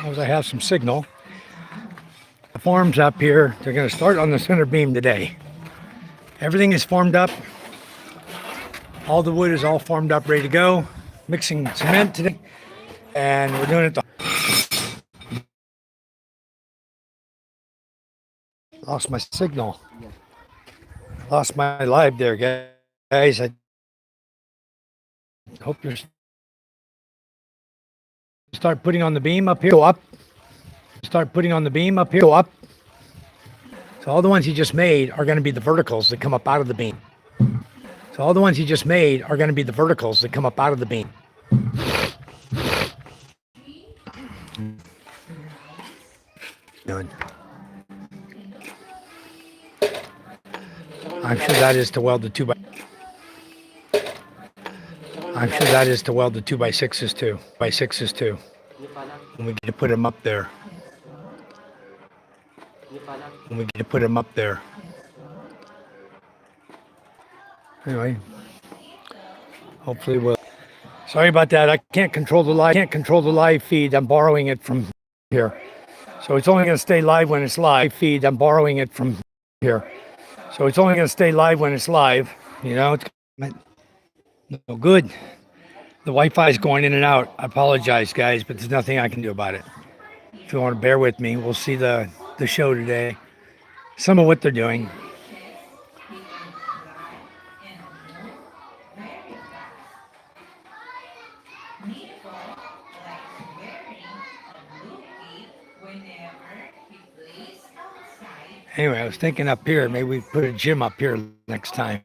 as I have some signal. The forms up here, they're going to start on the center beam today. Everything is formed up. All the wood is all formed up, ready to go. Mixing cement today. And we're doing it. Lost my signal. Lost my live there, guys. I hope you're start putting on the beam up here. Go up. Start putting on the beam up here. Go up. So all the ones you just made are going to be the verticals that come up out of the beam. So all the ones you just made are going to be the verticals that come up out of the beam. Done. I'm sure that is to weld the 2x. I'm sure that is to weld the 2x6s too. By 6s too. And we get to put them up there. And we get to put them up there. Anyway, hopefully we'll. Sorry about that. I can't control the live. Can't control the live feed. I'm borrowing it from here, so it's only going to stay live when it's live. Feed. I'm borrowing it from here, so it's only going to stay live when it's live. You know, it's no good. The Wi-Fi is going in and out. I apologize, guys, but there's nothing I can do about it. If you want to bear with me, we'll see the show today. Some of what they're doing. Anyway, I was thinking up here, maybe we put a gym up here next time.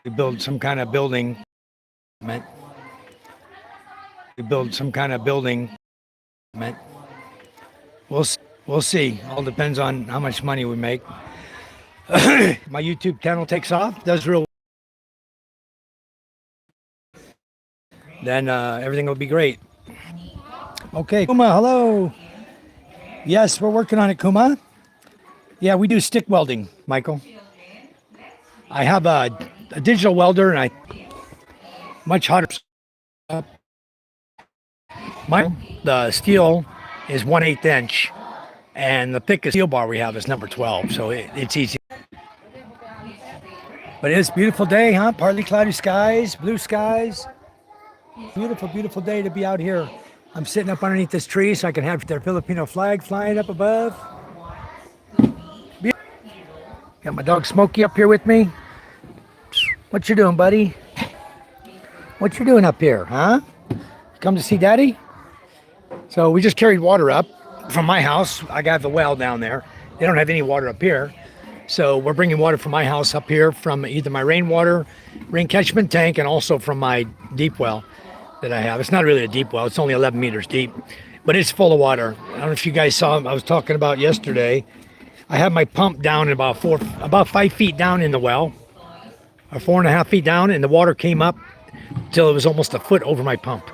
We build some kind of building. We build some kind of building. We'll see. All depends on how much money we make. My YouTube channel takes off, does real. Then everything will be great. Okay, Kuma, hello. Yes, we're working on it, Kuma. Yeah, we do stick welding, Michael. I have a digital welder, and I much hotter. The steel is 1/8 inch, and the thickest steel bar we have is number 12, so it's easy. But it's a beautiful day, huh? Partly cloudy skies, blue skies. Beautiful, beautiful day to be out here. I'm sitting up underneath this tree so I can have their Filipino flag flying up above. Got my dog Smokey up here with me. What you doing, buddy? What you doing up here, huh? Come to see Daddy? So we just carried water up from my house. I got the well down there. They don't have any water up here. So we're bringing water from my house up here from either my rain catchment tank, and also from my deep well that I have. It's not really a deep well. It's only 11 meters deep, but it's full of water. I don't know if you guys saw, I was talking about yesterday. I have my pump down about 5 feet down in the well, or 4.5 feet down, and the water came up till it was almost a foot over my pump.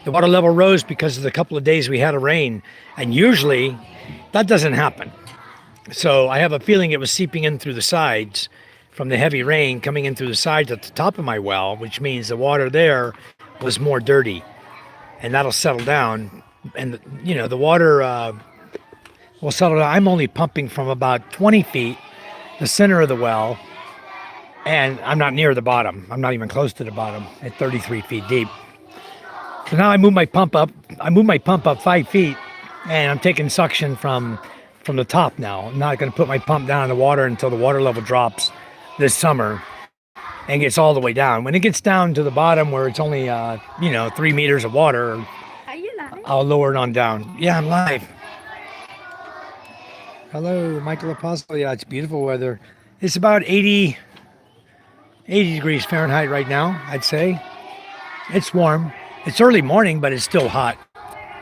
The water level rose because of the couple of days we had of rain, and usually that doesn't happen. So I have a feeling it was seeping in through the sides from the heavy rain coming in through the sides at the top of my well, which means the water there was more dirty, and that'll settle down. And the water will settle down. I'm only pumping from about 20 feet, the center of the well, and I'm not near the bottom. I'm not even close to the bottom at 33 feet deep. So now I move my pump up. 5 feet, and I'm taking suction from the top now. I'm not going to put my pump down in the water until the water level drops this summer and gets all the way down. When it gets down to the bottom where it's only 3 meters of water, I'll lower it on down. Yeah, I'm live. Hello, Michael Apostle. Yeah, it's beautiful weather. It's about 80 degrees Fahrenheit right now, I'd say. It's warm. It's early morning, but it's still hot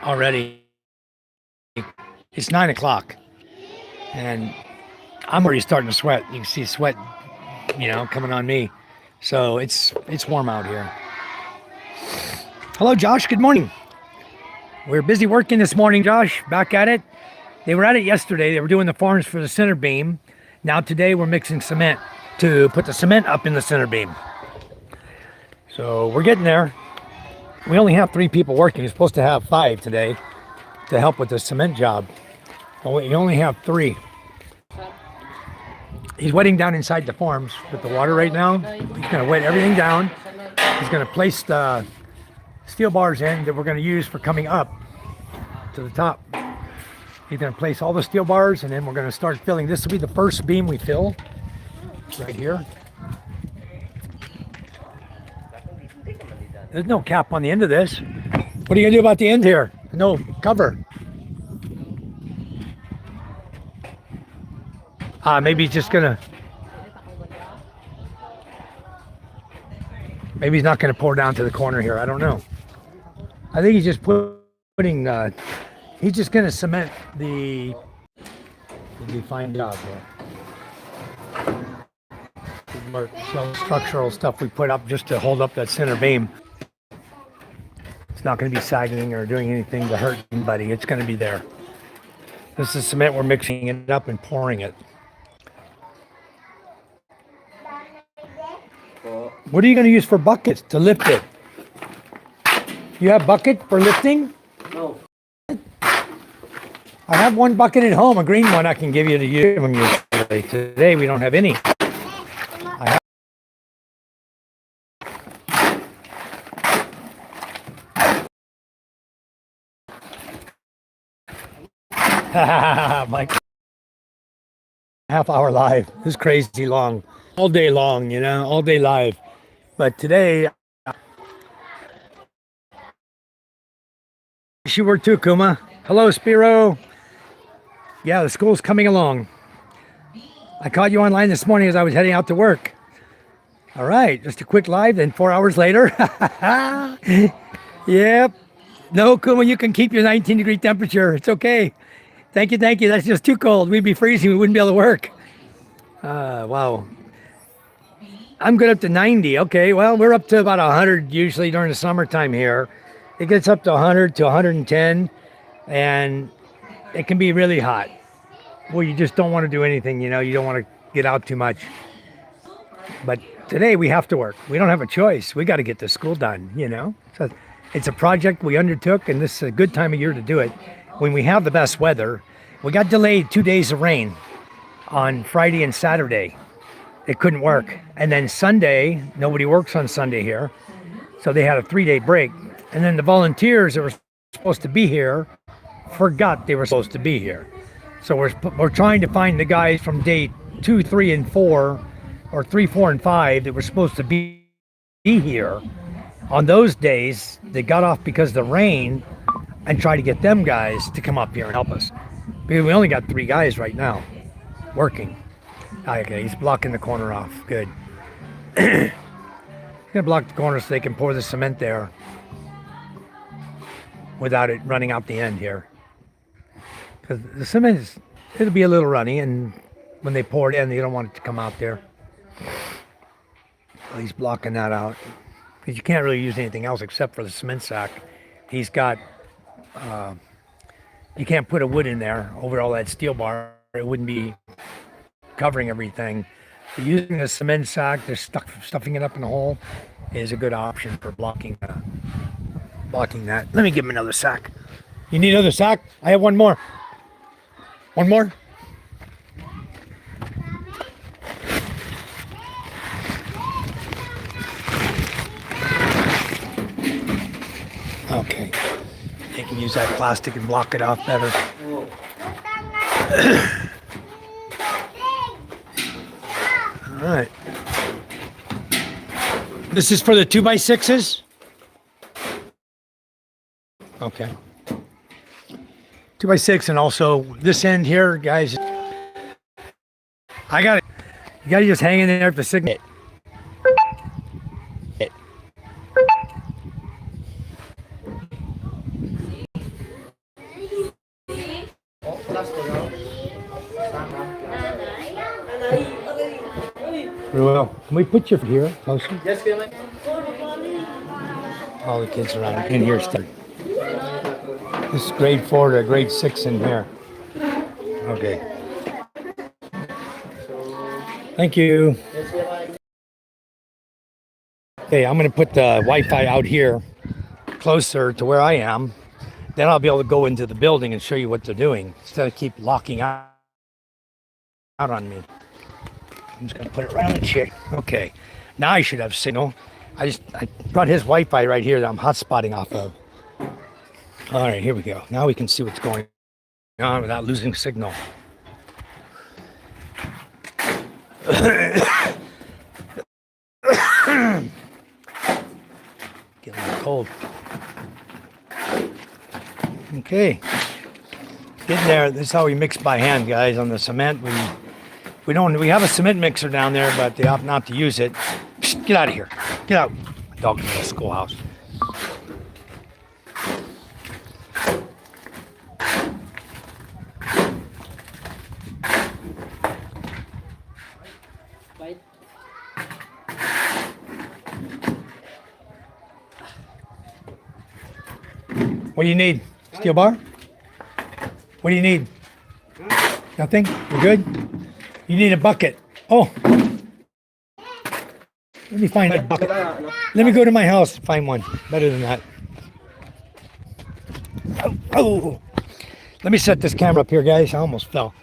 already. It's 9 o'clock, and I'm already starting to sweat. You can see sweat, coming on me. So it's warm out here. Hello, Josh. Good morning. We're busy working this morning, Josh. Back at it. They were at it yesterday. They were doing the forms for the center beam. Now today we're mixing cement to put the cement up in the center beam. So we're getting there. We only have 3 people working. We're supposed to have 5 today to help with the cement job. But you only have 3. He's wetting down inside the forms with the water right now. He's going to wet everything down. He's going to place the steel bars in that we're going to use for coming up to the top. He's going to place all the steel bars, and then we're going to start filling. This will be the first beam we fill right here. There's no cap on the end of this. What are you going to do about the end here? No cover. Maybe he's just going to... Maybe he's not going to pour down to the corner here. I don't know. I think he's just putting... he's just going to cement the... It'll be a fine job here. Some structural stuff we put up just to hold up that center beam. It's not going to be sagging or doing anything to hurt anybody. It's going to be there. This is cement. We're mixing it up and pouring it. What are you going to use for buckets to lift it? You have bucket for lifting? No. I have one bucket at home, a green one I can give you to use when you today. We don't have any. Mike, half-hour live. This is crazy long, all day long, you know, all day live. But today, she worked too, Kuma. Hello, Spiro. Yeah, the school's coming along. I caught you online this morning as I was heading out to work. All right, just a quick live, then 4 hours later. Yep. No, Kuma, you can keep your 19-degree temperature. It's okay. Thank you, thank you. That's just too cold. We'd be freezing. We wouldn't be able to work. Wow. I'm good up to 90. Okay, well, we're up to about 100 usually during the summertime here. It gets up to 100 to 110, and it can be really hot. Well, you just don't want to do anything, you know. You don't want to get out too much. But today we have to work. We don't have a choice. We got to get the school done, you know. So it's a project we undertook, and this is a good time of year to do it. When we have the best weather, we got delayed 2 days of rain on Friday and Saturday. It couldn't work. And then Sunday, nobody works on Sunday here. So they had a 3-day break. And then the volunteers that were supposed to be here forgot they were supposed to be here. So we're trying to find the guys from day 2, 3, and 4, or 3, 4, and 5 that were supposed to be here. On those days, they got off because of the rain, and try to get them guys to come up here and help us. Because we only got 3 guys right now working. Okay, he's blocking the corner off. Good. He's gonna block the corner so they can pour the cement there without it running out the end here. Because the cement it'll be a little runny, and when they pour it in, you don't want it to come out there. So he's blocking that out. Because you can't really use anything else except for the cement sack. He's got you can't put a wood in there over all that steel bar. It wouldn't be covering everything. So using a cement sack, just stuffing it up in a hole is a good option for blocking that. Let me give him another sack. You need another sack? I have one more. One more? Okay. You can use that plastic and block it off better. All right. This is for the 2x6s? Okay. 2x6, and also this end here, guys. I got it. You got to just hang in there for signal. Well, can we put you here closer? Yes, All the kids around in here study. This is grade 4 to grade 6 in here. Okay. Thank you. Okay, I'm going to put the Wi-Fi out here closer to where I am, then I'll be able to go into the building and show you what they're doing instead of keep locking out on me. I'm just gonna put it right on the chair. Okay, now I should have signal. I brought his Wi-Fi right here that I'm hotspotting off of. All right, here we go. Now we can see what's going on without losing signal. Getting a little cold. Okay, getting there. This is how we mix by hand, guys. On the cement, we have a cement mixer down there, but they opt not to use it. Psst, get out of here. Get out. My dog's in the schoolhouse. What do you need? Steel bar? What do you need? Nothing? You're good? You need a bucket. Oh. Let me find a bucket. Let me go to my house and find one. Better than that. Oh. Let me set this camera up here, guys. I almost fell.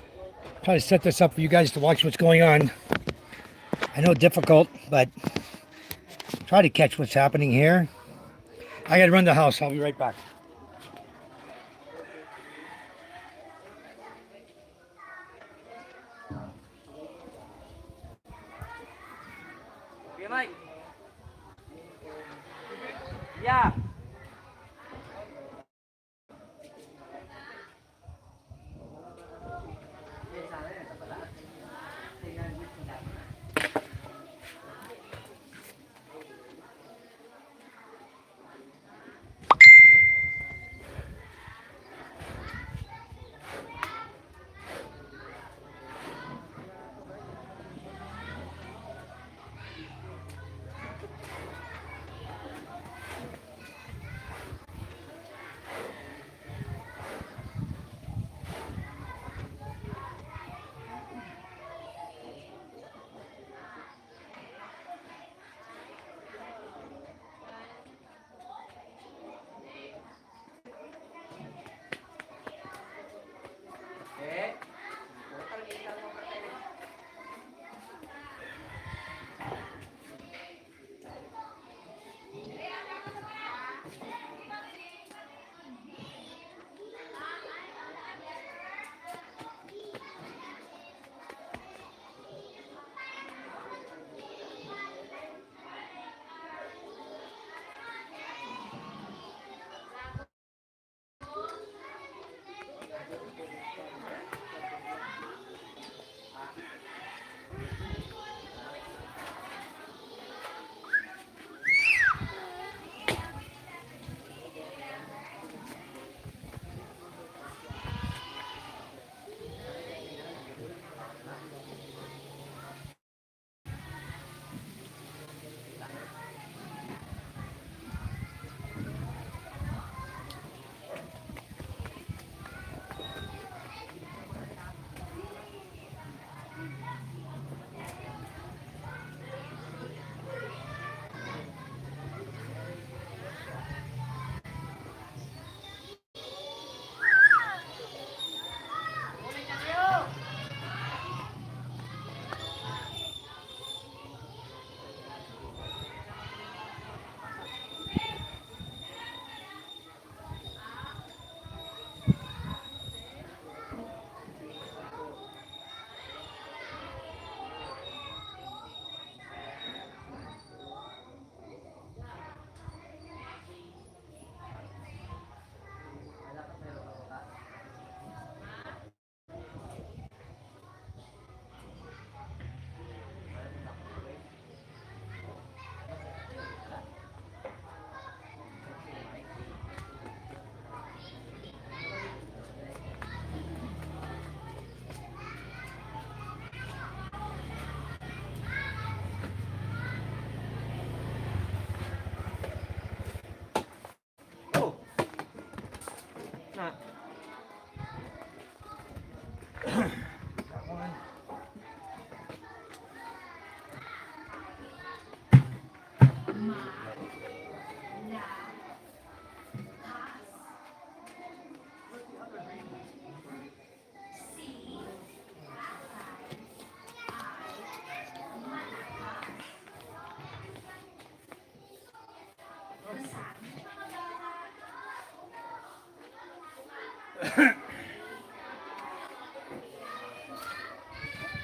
Try to set this up for you guys to watch what's going on. I know difficult, but try to catch what's happening here. I gotta run the house. I'll be right back. Yeah.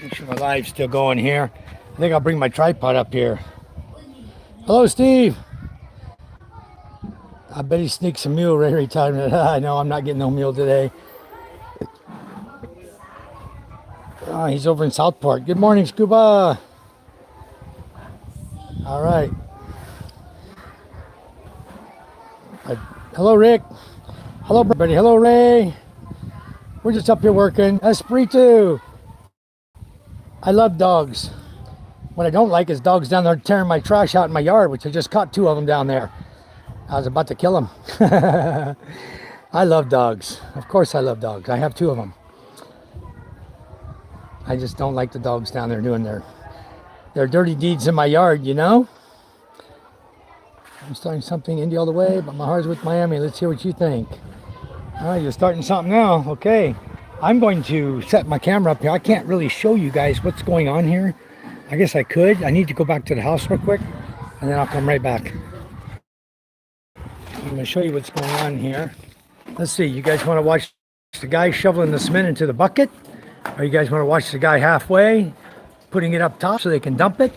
Make sure my live's still going here. I think I'll bring my tripod up here. Hello, Steve. I bet he sneaks a mule right every time. I know I'm not getting no mule today. Oh, he's over in Southport. Good morning, Scuba. All right. Hello, Rick. Hello, everybody. Hello, Ray. We're just up here working. Espiritu. I love dogs. What I don't like is dogs down there tearing my trash out in my yard, which I just caught 2 of them down there. I was about to kill them. I love dogs. Of course I love dogs. I have 2 of them. I just don't like the dogs down there doing their dirty deeds in my yard, you know? I'm starting something Indy all the way, but my heart's with Miami. Let's hear what you think. Oh, you're starting something now. Okay. I'm going to set my camera up here. I can't really show you guys what's going on here. I guess I could. I need to go back to the house real quick, and then I'll come right back. I'm going to show you what's going on here. Let's see. You guys want to watch the guy shoveling the cement into the bucket? Or you guys want to watch the guy halfway, putting it up top so they can dump it?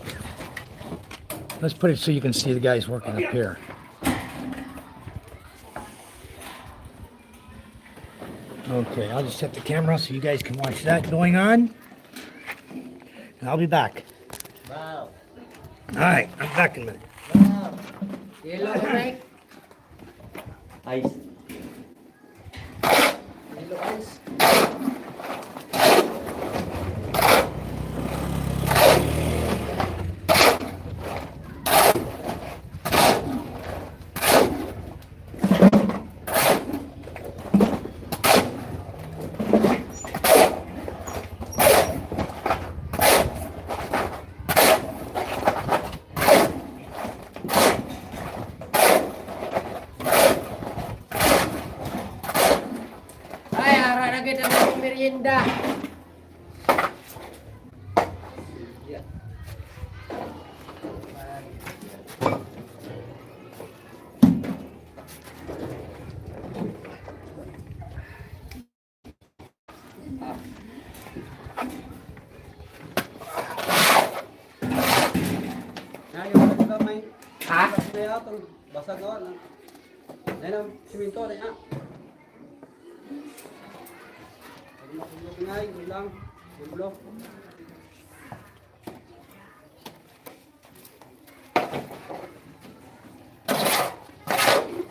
Let's put it so you can see the guys working up here. Okay, I'll just set the camera so you guys can watch that going on. And I'll be back. Wow. All right, I'm back in a minute. Wow. Yellow, right? Ice. Yellow ice. Ay, ara na kita ng merienda. Ha? Basag na wala. Dahil ang siminto na yan. Pagmapagmapingay, ulang, ulo.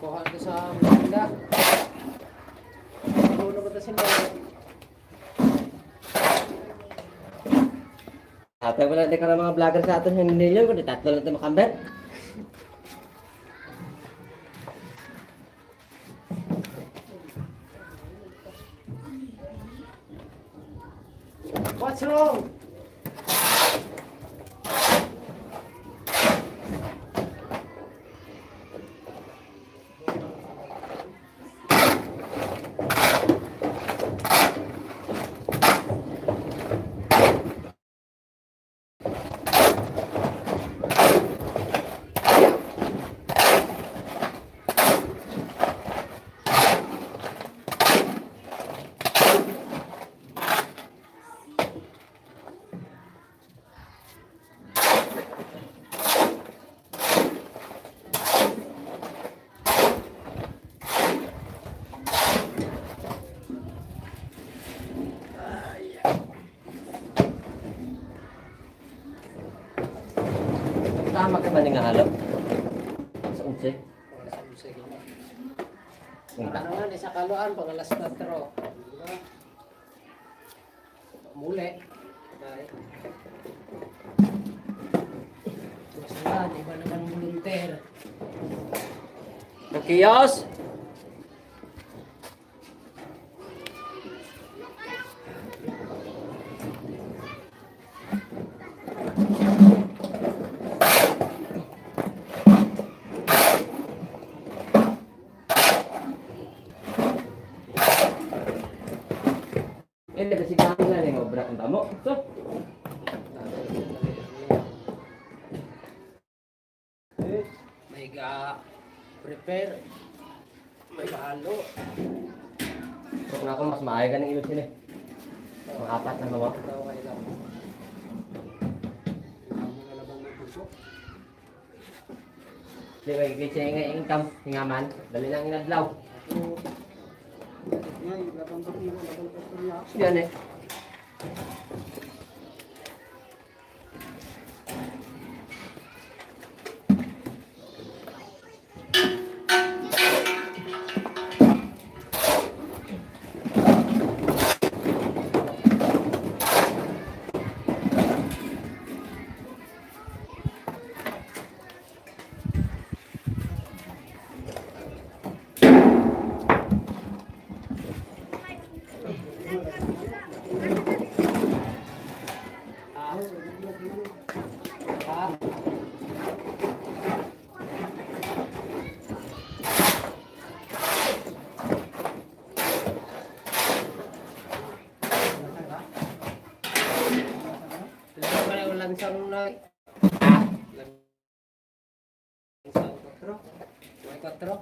Kuha ko sa merienda. Tulog ko sa Atay wala di ka ng mga vlogger sa atin hindi yun, kundi tatlo lang ito makamber. What's wrong? Tama ka ba nga halo? Sa unse? Ano nga, sa kaluan, pag alas 4. Muli. Basta, di ba naman volunteer? Magkiyos? Hindi ba si Kami na rin obra kung tamo? So, May ga-prepare. May halo. Kung ako mas maaga ng ilog sila. Mga apat na bawa. Di ba ikitsa nga income, hingaman, dali lang inadlaw. Yan eh. Lansang na. Lansang 4. May 4.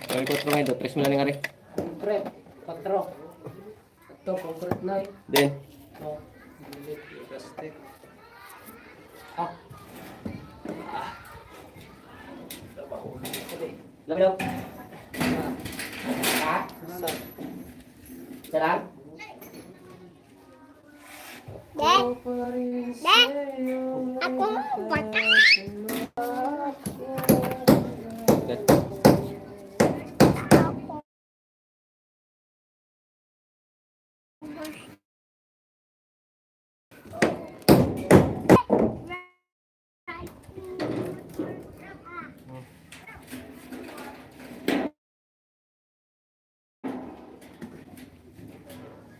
May 4 ngayon. 3 mo lang nga rin. Concrete. 4. Ito, concrete na eh. Then? Oh. Plastic. Ah. Ah. Lami lang. Ah. Sarang? Dek, aku buat.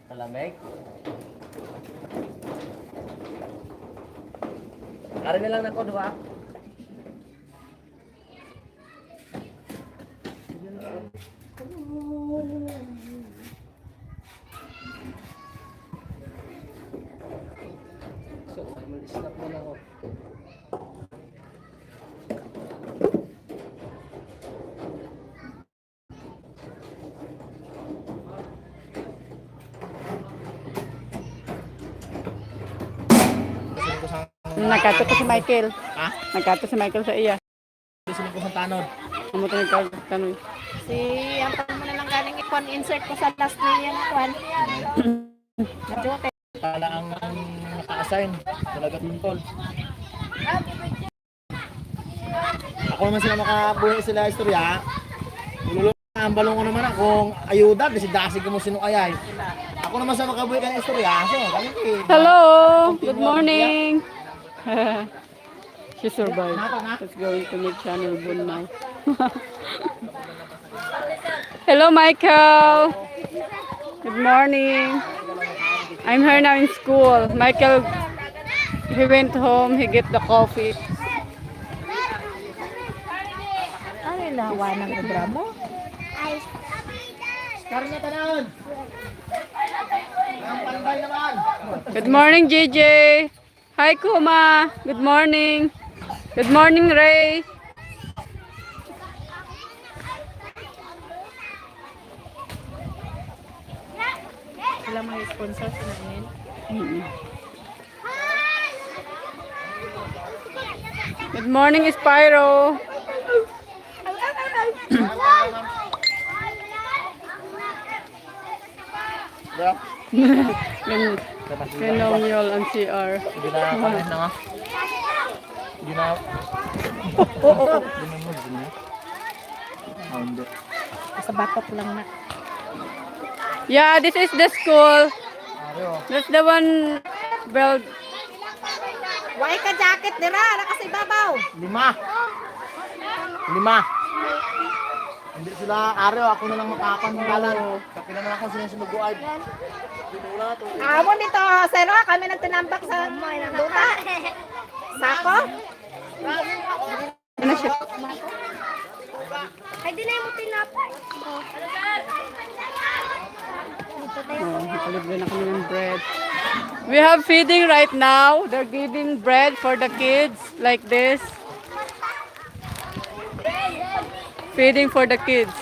Malamig. Kari na lang ako, diba? So, mag-stop na lang ako. Nagkato ko si Michael. Ha? Nagkato si Michael sa iya. Sino ko sa tanod? Amo to nagkano. Si, ang mo na lang galing ikon, insert ko sa last na yan, ikon. Najote. Kala ang naka-assign. Talaga tungkol. Ako naman sila makabuhay sila istorya. Ululong na ang balong ko naman akong ayuda. Kasi dasig ko mo sino ayay. Ako naman sa makabuhay ka ng istorya. So, kami Hello! Good morning! She survived. Let's go into my channel boon now. Hello, Michael! Good morning! I'm here now in school. Michael, he went home, he get the coffee. Ano yung lawa ng obra mo? Karoon niya tanawin. Ang panday naman. Good morning, JJ! Hi, Kuma! Good morning! Good morning, Ray! Sila mga sponsor sa namin. Good morning, Spyro! Phenomenal ang CR. Hindi na kanin na nga. Hindi na. Hindi na. Hindi. Sa batok lang na. Yeah, this is the school. Ario. That's the one built. Why ka jacket nila? Nakasi babaw. 5. 5. Hindi sila Ario. Ako na lang makapandalan. Kapila naman ako sinusunuguan. Wala to. Amo dito, Sero, kami nagtinambak sa duta. Sako? Ano siya? Ay, di na mo tinapay. Oh, nakalibre na kami ng bread. We have feeding right now. They're giving bread for the kids like this. Feeding for the kids.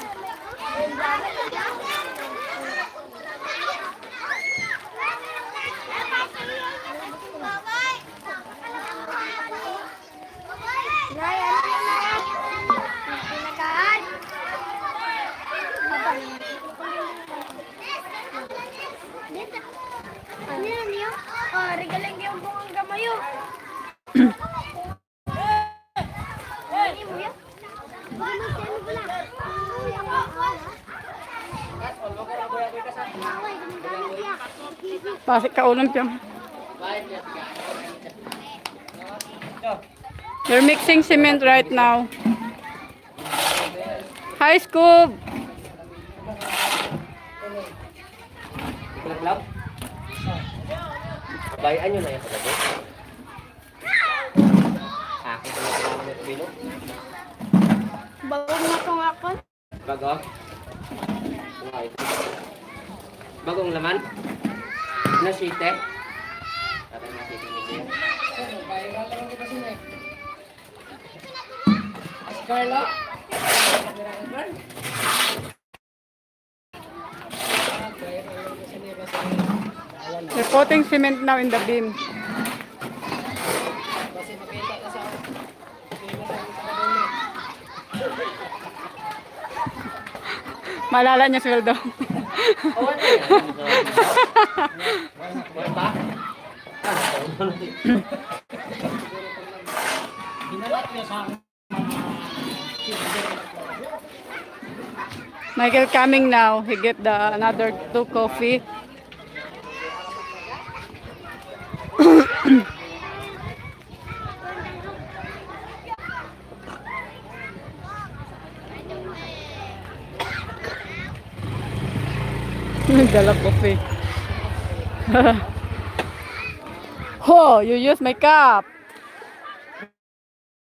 Ano yan yun? Regaling yung bungang gamayo. Ano mo yan? Pasik ka ulam piyang. They're mixing cement right now. Hi, Scoob! Klap-klap. Bayaan nyo na yan sa gabi. Akin ko na kailangan ng pino. Bagong na kong ako. Bago. Okay. Bagong laman. Na site. Tatay na site ni Kuya. Carla. They're putting cement now in the beam. Malala niya sweldo. Wala pa? Michael coming now. He get the another 2 coffee. Dala coffee. Oh, you use my cup.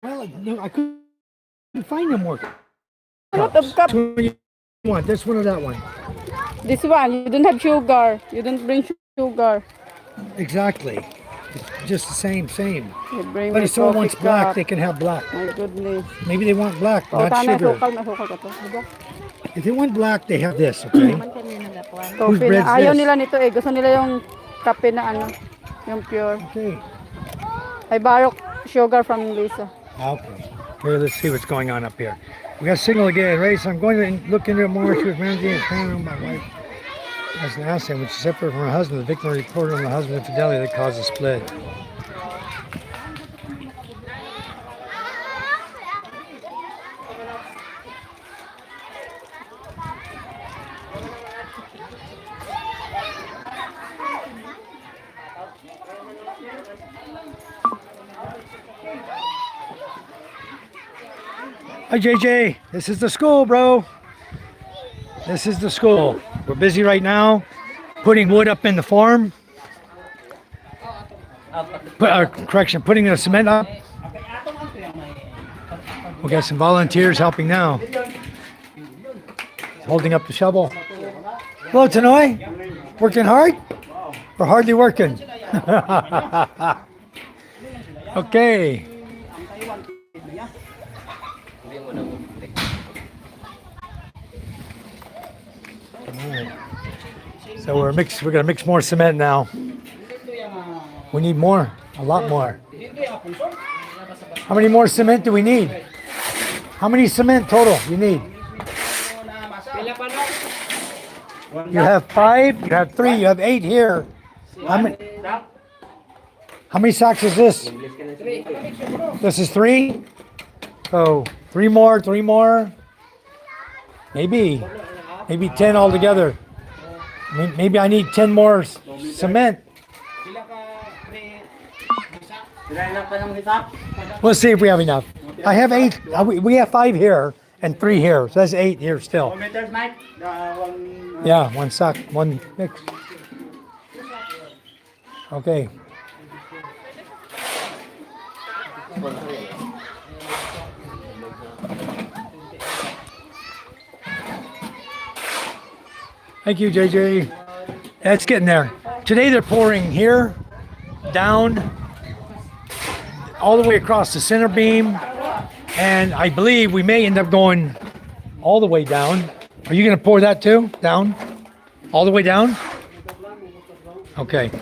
Well, no, I couldn't find no more. A lot of cup. Which one you want? This one or that one? This one, you don't have sugar. You don't bring sugar. Exactly. It's just the same. You bring But me if someone coffee wants black, cup. they can have black. My goodness. Maybe they want black, Oh, not tama, sugar. sukal na sukal ka to. Diba? If they want black, they have this, okay? Coffee bread's na. Ayaw this? nila nito eh. Gusto nila yung kape na ano. Yung pure. Okay. I borrow sugar from Lisa. Okay. Here, let's see what's going on up here. We got signal again, right? So I'm going to look into it more. She was managing and planning on my wife. As an asset, which is separate from her husband, the victim reported on the husband infidelity that caused a split. Hi JJ, this is the school, bro. This is the school. We're busy right now putting wood up in the farm. Putting the cement up. We got some volunteers helping now. Holding up the shovel. Hello, Tanoy. Working hard? Or hardly working? Okay. So we're gonna mix more cement now. We need more, a lot more. How many more cement do we need? How many cement total you need? You have 5, you have 3, you have 8 here. How many sacks is this? This is 3? So 3 more. Maybe 10 altogether. Maybe I need 10 more cement. We'll see if we have enough. I have 8. We have 5 here and 3 here. So that's 8 here still. Yeah, 1 sack, 1 mix. Okay. Thank you, JJ. It's getting there. Today they're pouring here, down, all the way across the center beam, and I believe we may end up going all the way down. Are you going to pour that too? Down? All the way down? Okay.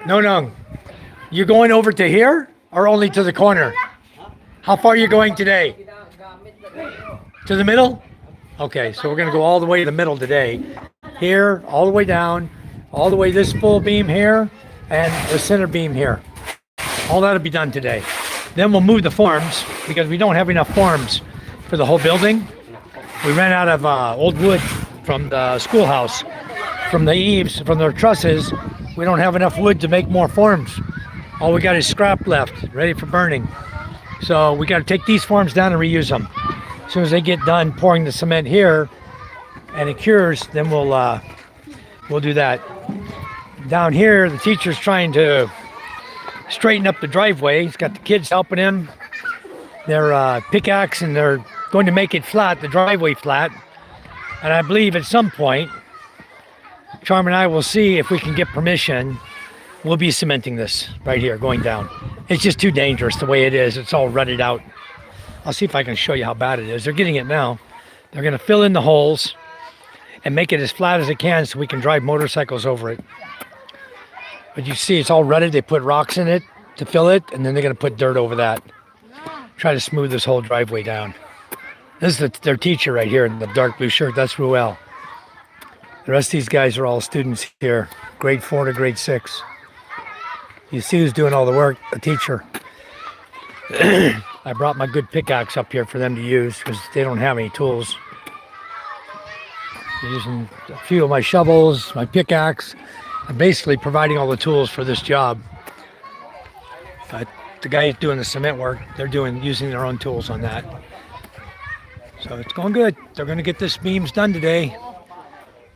No. You going over to here or only to the corner? How far are you going To the middle? Okay, so we're going to go all the way to the middle today. here, all the way down, all the way this full beam here, and the center beam here. All that'll be done today. Then we'll move the forms because we don't have enough forms for the whole building. We ran out of old wood from the schoolhouse, from the eaves, from the trusses. We don't have enough wood to make more forms. All we got is scrap left, ready for burning. So we got to take these forms down and reuse them. As soon as they get done pouring the cement here and it cures, then we'll do that. Down here, the teacher's trying to straighten up the driveway. He's got the kids helping him. They're pickaxe and they're going to make it flat, the driveway flat. And I believe at some point, Charm and I will see if we can get permission. We'll be cementing this right here, going down. It's just too dangerous the way it is. It's all rutted out. I'll see if I can show you how bad it is. They're getting it now. They're going to fill in the holes and make it as flat as they can so we can drive motorcycles over it. But you see, it's all rutted. They put rocks in it to fill it, and then they're going to put dirt over that. Try to smooth this whole driveway down. This is their teacher right here in the dark blue shirt. That's Ruel. The rest of these guys are all students here, grade 4 to grade 6. You see who's doing all the work, the teacher. I brought my good pickaxe up here for them to use because they don't have any tools. I'm using a few of my shovels, my pickaxe. I'm basically providing all the tools for this job. But the guys doing the cement work, they're using their own tools on that. So it's going good. They're going to get this beams done today.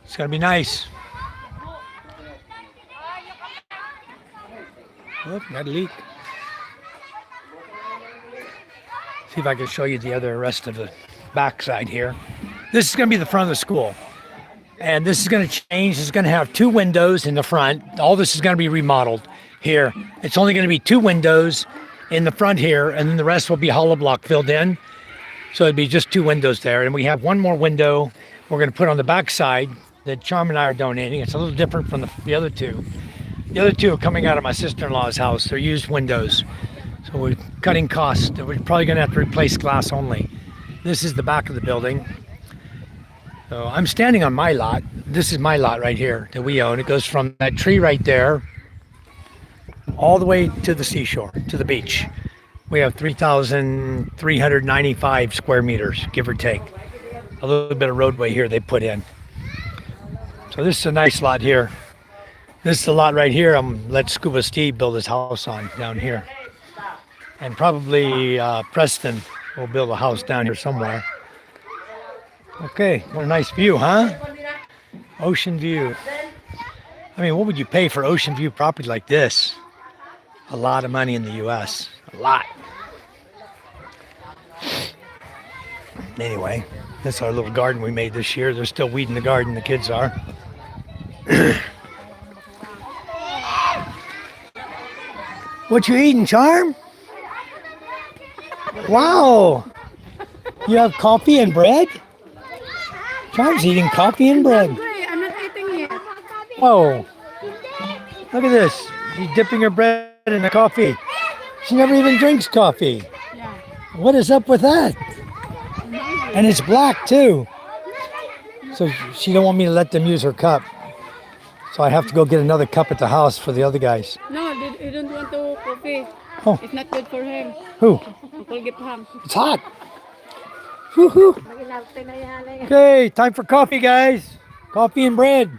It's going to be nice. Oh, got a leak. See if I can show you the rest of the back side here. This is going to be the front of the school. And this is going to change. It's going to have 2 windows in the front. All this is going to be remodeled here. It's only going to be 2 windows in the front here, and then the rest will be hollow block filled in. So it'd be just 2 windows there. And we have 1 more window we're going to put on the back side that Charm and I are donating. It's a little different from the other 2. The other 2 are coming out of my sister-in-law's house. They're used windows. So we're cutting costs. We're probably going to have to replace glass only. This is the back of the building. So I'm standing on my lot. This is my lot right here that we own. It goes from that tree right there all the way to the seashore, to the beach. We have 3,395 square meters, give or take. A little bit of roadway here they put in. So this is a nice lot here. This is the lot right here I'm let Scuba Steve build his house on down here. And probably Preston will build a house down here somewhere. Okay, what a nice view, huh? Ocean view. I mean, what would you pay for ocean view property like this? A lot of money in the US. A lot. Anyway, this is our little garden we made this year. They're still weeding the garden, the kids are. What you eating, Charm? Wow. You have coffee and bread? Charm's eating coffee and bread. I'm not eating yet. Whoa. Look at this. She's dipping her bread in the coffee. She never even drinks coffee. Yeah. What is up with that? And it's black too. So she don't want me to let them use her cup. So I have to go get another cup at the house for the other guys. No, he don't want to coffee. Oh. It's not good for him. Who? Uncle Gipham. It's hot. Woo-hoo. Okay, time for coffee, guys. Coffee and bread.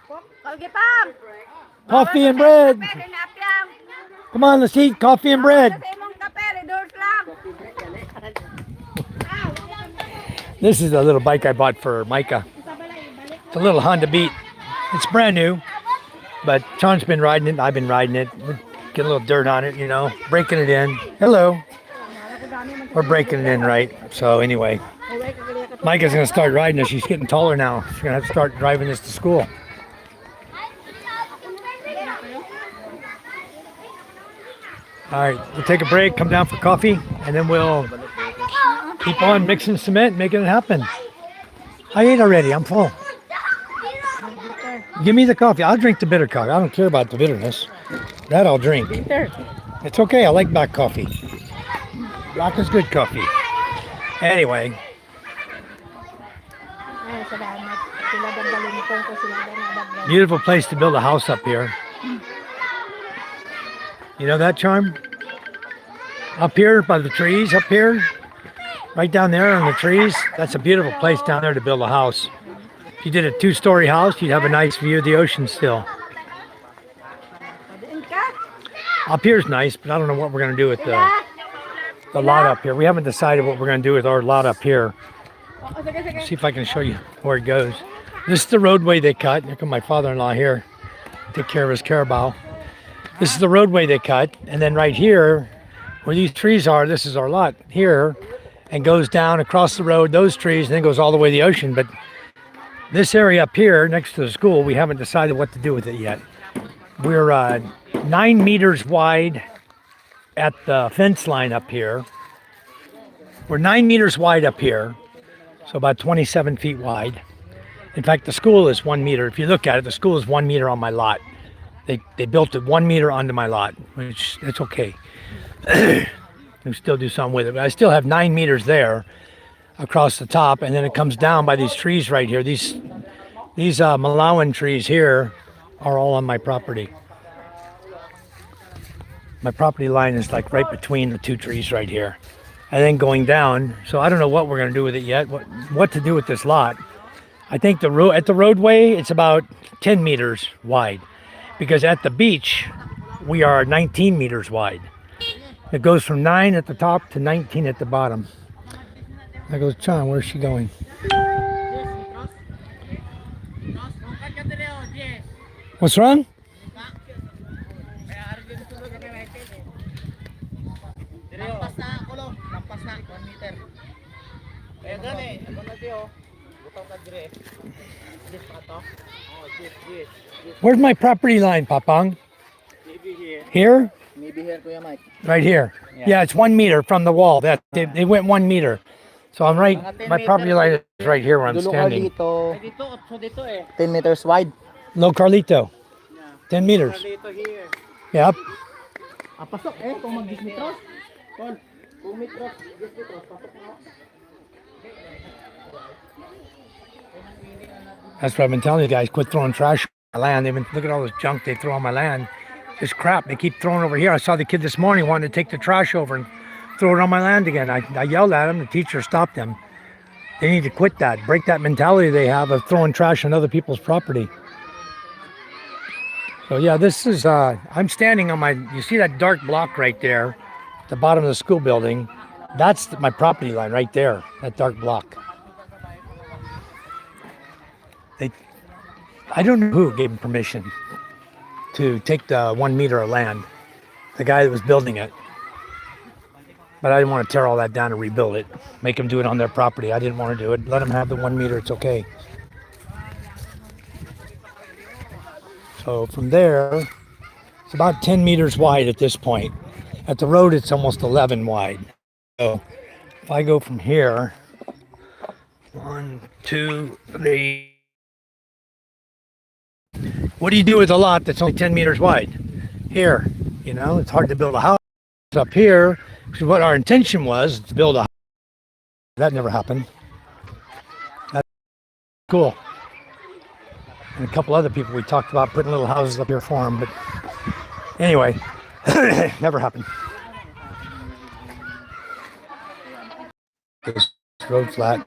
Coffee and bread. Come on, let's eat coffee and bread. This is a little bike I bought for Micah. It's a little Honda Beat. It's brand new, but Sean's been riding it. I've been riding it. We're getting a little dirt on it, you know, breaking it in. Hello. We're breaking it in right. So anyway, Micah's going to start riding this. She's getting taller now. She's going to have to start driving this to school. All right, we'll take a break, come down for coffee, and then we'll keep on mixing cement, making it happen. I ate already. I'm full. Give me the coffee. I'll drink the bitter coffee. I don't care about the bitterness. That I'll drink. It's okay. I like black coffee. Black is good coffee. Anyway. Salamat. Sila dan balintong ko sila dan nadablan. Beautiful place to build a house up here. You know that, Charm? Up here by the trees, up here, right down there on the trees. That's a beautiful place down there to build a house. If you did a 2-story house, you'd have a nice view of the ocean still. Up here's nice, but I don't know what we're going to do with the lot up here. We haven't decided what we're going to do with our lot up here. Let's see if I can show you where it goes. This is the roadway they cut. Look at my father-in-law here. Take care of his carabao. This is the roadway they cut. And then right here, where these trees are, this is our lot here. And goes down across the road, those trees, and then goes all the way to the ocean. But this area up here, next to the school, we haven't decided what to do with it yet. We're 9 meters wide at the fence line up here. We're 9 meters wide up here, so about 27 feet wide. In fact, the school is 1 meter. If you look at it, the school is 1 meter on my lot. They built it 1 meter onto my lot, which it's okay. We still do something with it, but I still have 9 meters there across the top, and then it comes down by these trees right here. These Malawan trees here are all on my property. My property line is like right between the 2 trees right here, and then going down. So I don't know what we're going to do with it yet. What to do with this lot? I think at the roadway it's about 10 meters wide, because at the beach we are 19 meters wide. It goes from 9 at the top to 19 at the bottom. There goes Chan. Where's she going? What's wrong? Where's my property line, Papang? Maybe here. Here? Maybe here, Kuya Mike. Right here. Yeah, it's 1 meter from the wall. They went 1 meter. So I'm right, my property line is right here where I'm standing. Dito, 10 meters wide. No, Carlito. 10 meters. Here. Yep. Pasok kung mag 10 metros. Kung 2 metros, 10 metros, pasok na. That's what I've been telling you guys. Quit throwing trash on my land. Look at all this junk they throw on my land. This crap they keep throwing over here. I saw the kid this morning wanting to take the trash over and throw it on my land again. I yelled at him. The teacher stopped them. They need to quit that. Break that mentality they have of throwing trash on other people's property. So yeah, this is, I'm standing on you see that dark block right there at the bottom of the school building? That's my property line right there, that dark block. I don't know who gave him permission to take the 1 meter of land, the guy that was building it. But I didn't want to tear all that down and rebuild it, make them do it on their property. I didn't want to do it. Let them have the 1 meter, it's okay. So from there, it's about 10 meters wide at this point. At the road, it's almost 11 wide. So if I go from here, 1, 2, 3. What do you do with a lot that's only 10 meters wide? Here, you know, it's hard to build a house up here, which is what our intention was, to build a house. That never happened. That's cool. And a couple other people we talked about putting little houses up here for them, but anyway, never happened. This road flat.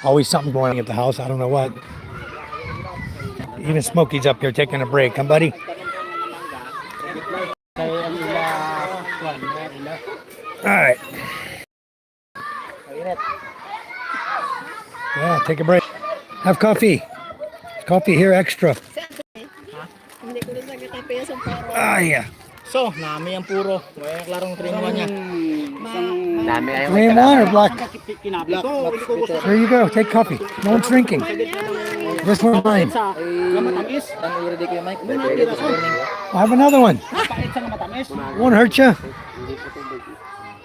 Always something going on at the house. I don't know what. Even Smokey's up here taking a break. Come, buddy. All right. Yeah, take a break. Have coffee. Coffee here extra. Ah, yeah. So, nami ang puro. May klarong 3-in-1 niya. Dami ayaw. 3-in-1 or black? Black, There you go. Take coffee. No one's drinking. This one's mine. matamis. Ang ready ko yung mic. I'll have another one. Won't hurt you.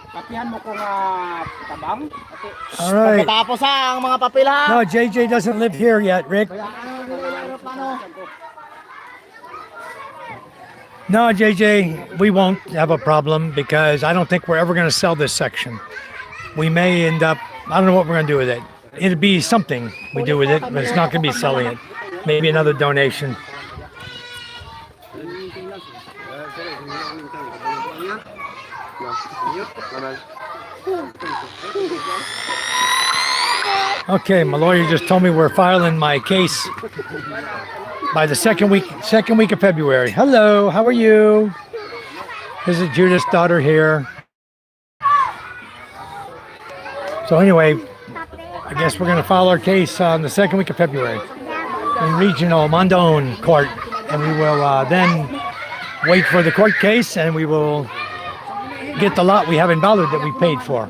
Kapihan mo kung tabang. All right. Tapos ang mga papel ha. No, JJ doesn't live here yet, Rick. No, JJ, we won't have a problem because I don't think we're ever going to sell this section. We may end up, I don't know what we're going to do with it. It'd be something we do with it, but it's not going to be selling it. Maybe another donation. Okay, my lawyer just told me we're filing my case by the second week of February. Hello, how are you? This is Judith's daughter here. So anyway, I guess we're going to file our case on the second week of February in Regional Mondone Court, and we will then wait for the court case, and we will get the lot we have in Ballard that we paid for.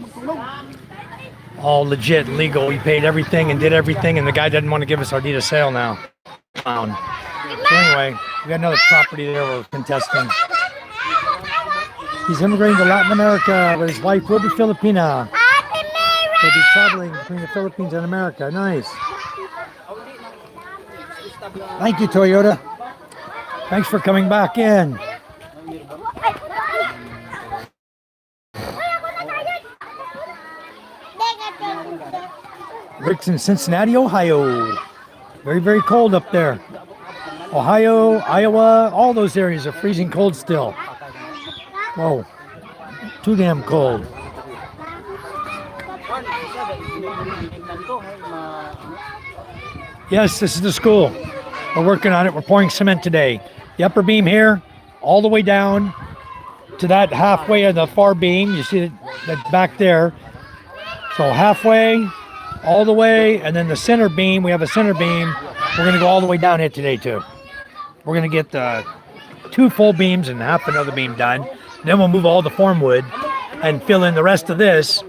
All legit, legal. We paid everything and did everything, and the guy doesn't want to give us our deed of sale now. So anyway, we got another property there we're contesting. He's immigrating to Latin America, but his wife will be Filipina. They'll be traveling between the Philippines and America. Nice. Thank you, Toyota. Thanks for coming back in. Rick's in Cincinnati, Ohio. Very, very cold up there. Ohio, Iowa, all those areas are freezing cold still. Whoa, too damn cold. Yes, this is the school. We're working on it. We're pouring cement today. The upper beam here, all the way down to that halfway of the far beam. You see that back there. So halfway, all the way, and then the center beam. We have a center beam. We're going to go all the way down it today too. We're going to get the 2 full beams and half another beam done. Then we'll move all the form wood and fill in the rest of this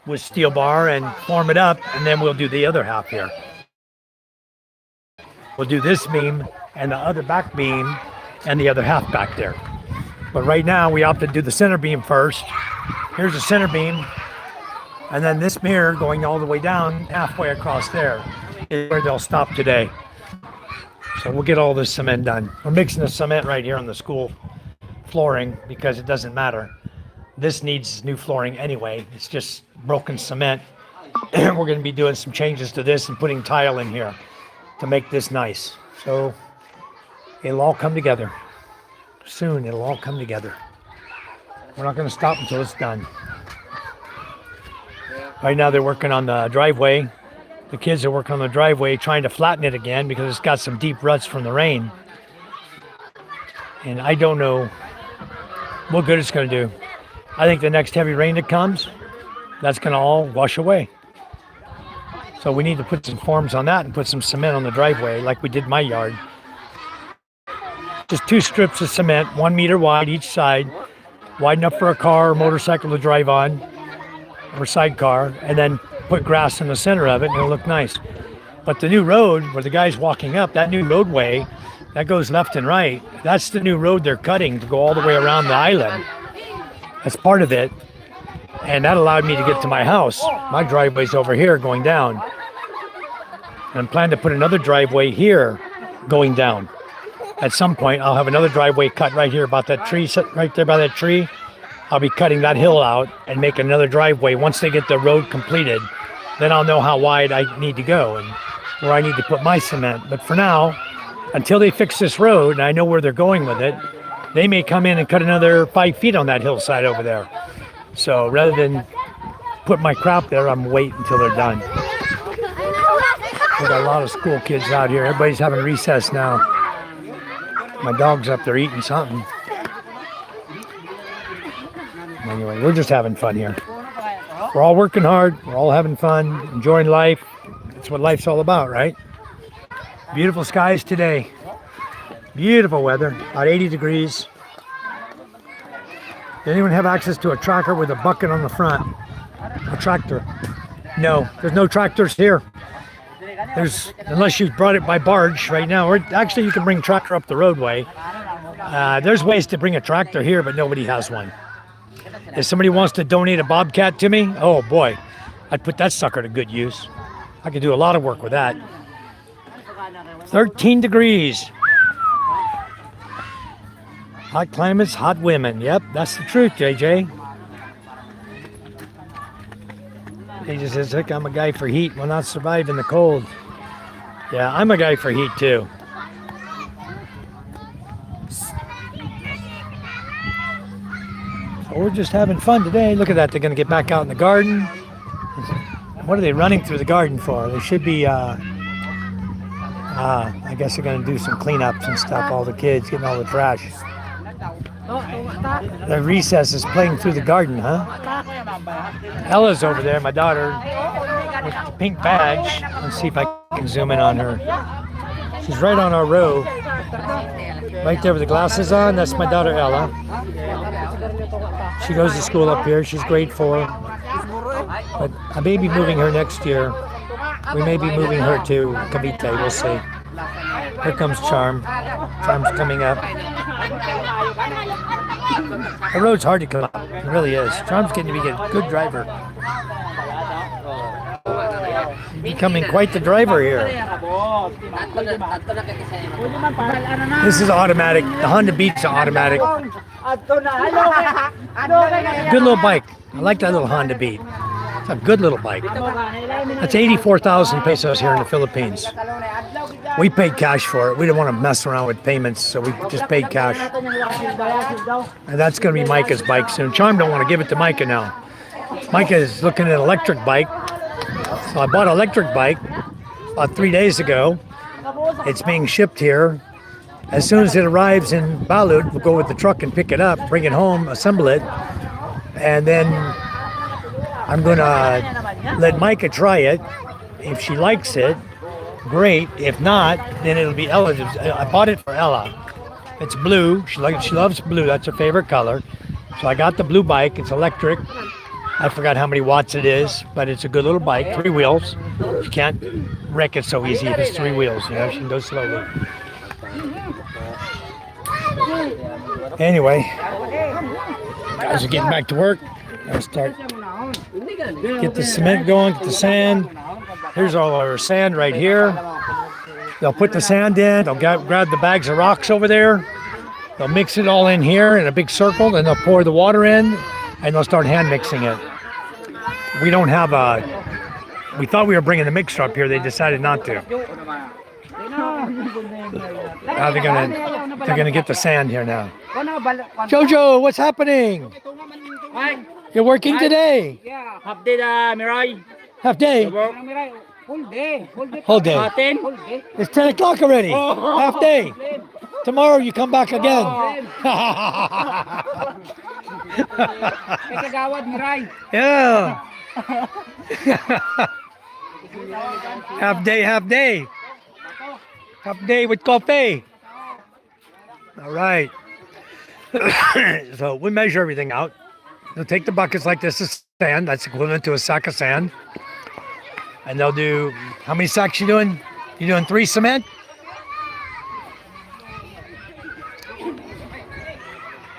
with steel bar and form it up, and then we'll do the other half here. We'll do this beam and the other back beam and the other half back there. But right now we opted to do the center beam first. Here's the center beam, and then this mirror going all the way down halfway across there is where they'll stop today. So we'll get all this cement done. We're mixing the cement right here on the school flooring because it doesn't matter. This needs new flooring anyway. It's just broken cement. We're going to be doing some changes to this and putting tile in here to make this nice. So it'll all come together. Soon it'll all come together. We're not going to stop until it's done. Right now they're working on the driveway. The kids are working on the driveway trying to flatten it again because it's got some deep ruts from the rain. And I don't know what good it's going to do. I think the next heavy rain that comes, that's going to all wash away. So we need to put some forms on that and put some cement on the driveway like we did my yard. Just 2 strips of cement, 1 meter wide each side, wide enough for a car or motorcycle to drive on, or sidecar, and then put grass in the center of it and it'll look nice. But the new road where the guy's walking up, that new roadway, that goes left and right, that's the new road they're cutting to go all the way around the island. That's part of it. And that allowed me to get to my house. My driveway's over here going down. And I'm planning to put another driveway here going down. At some point, I'll have another driveway cut right here about that tree, right there by that tree. I'll be cutting that hill out and make another driveway. Once they get the road completed, then I'll know how wide I need to go and where I need to put my cement. But for now, until they fix this road and I know where they're going with it, they may come in and cut another 5 feet on that hillside over there. So rather than put my crop there, I'm waiting until they're done. We got a lot of school kids out here. Everybody's having recess now. My dog's up there eating something. Anyway, we're just having fun here. We're all working hard. We're all having fun, enjoying life. That's what life's all about, right? Beautiful skies today. Beautiful weather, about 80 degrees. Does anyone have access to a tractor with a bucket on the front? A tractor? No, there's no tractors here. Unless you brought it by barge right now. Or actually, you can bring tractor up the roadway. There's ways to bring a tractor here, but nobody has one. If somebody wants to donate a Bobcat to me, oh boy, I'd put that sucker to good use. I could do a lot of work with that. 13 degrees. Hot climates, hot women. Yep, that's the truth, JJ. JJ says, "Look, I'm a guy for heat. Will not survive in the cold." Yeah, I'm a guy for heat too. So we're just having fun today. Look at that. They're going to get back out in the garden. What are they running through the garden for? They should be, I guess they're going to do some cleanups and stuff. All the kids getting all the trash. The recess is playing through the garden, huh? Ella's over there, my daughter, with the pink badge. Let's see if I can zoom in on her. She's right on our row. Right there with the glasses on. That's my daughter, Ella. She goes to school up here. She's grade 4. But I may be moving her next year. We may be moving her to Cavite. We'll see. Here comes Charm. Charm's coming up. The road's hard to come up. It really is. Charm's getting to be a good driver. Becoming quite the driver here. This is automatic. The Honda Beat's automatic. Good little bike. I like that little Honda Beat. It's a good little bike. That's 84,000 pesos here in the Philippines. We paid cash for it. We didn't want to mess around with payments, so we just paid cash. And that's going to be Micah's bike soon. Charm don't want to give it to Micah now. Micah is looking at an electric bike. So I bought an electric bike about 3 days ago. It's being shipped here. As soon as it arrives in Balut, we'll go with the truck and pick it up, bring it home, assemble it, and then I'm going to let Micah try it. If she likes it, great. If not, then it'll be Ella's. I bought it for Ella. It's blue. She loves blue. That's her favorite color. So I got the blue bike. It's electric. I forgot how many watts it is, but it's a good little bike. 3 wheels. You can't wreck it so easy if it's 3 wheels. You know, she can go slowly. Anyway, guys are getting back to work. I'll start. Get the cement going, get the sand. Here's all our sand right here. They'll put the sand in. They'll grab the bags of rocks over there. They'll mix it all in here in a big circle, and they'll pour the water in, and they'll start hand mixing it. We don't have we thought we were bringing the mixer up here. They decided not to. Now they're gonna get the sand here now. Jojo, what's happening? You're working today? Yeah, half day na, Mirai. Half day? Mirai, whole day. Whole day. 10? It's 10 o'clock already. Half day. Tomorrow you come back again. Kagawad, Mirai. Yeah. Half day, half day. Half day with coffee. All right. So we measure everything out. They'll take the buckets like this of sand. That's equivalent to a sack of sand. And they'll do, how many sacks you doing? You doing 3 cement?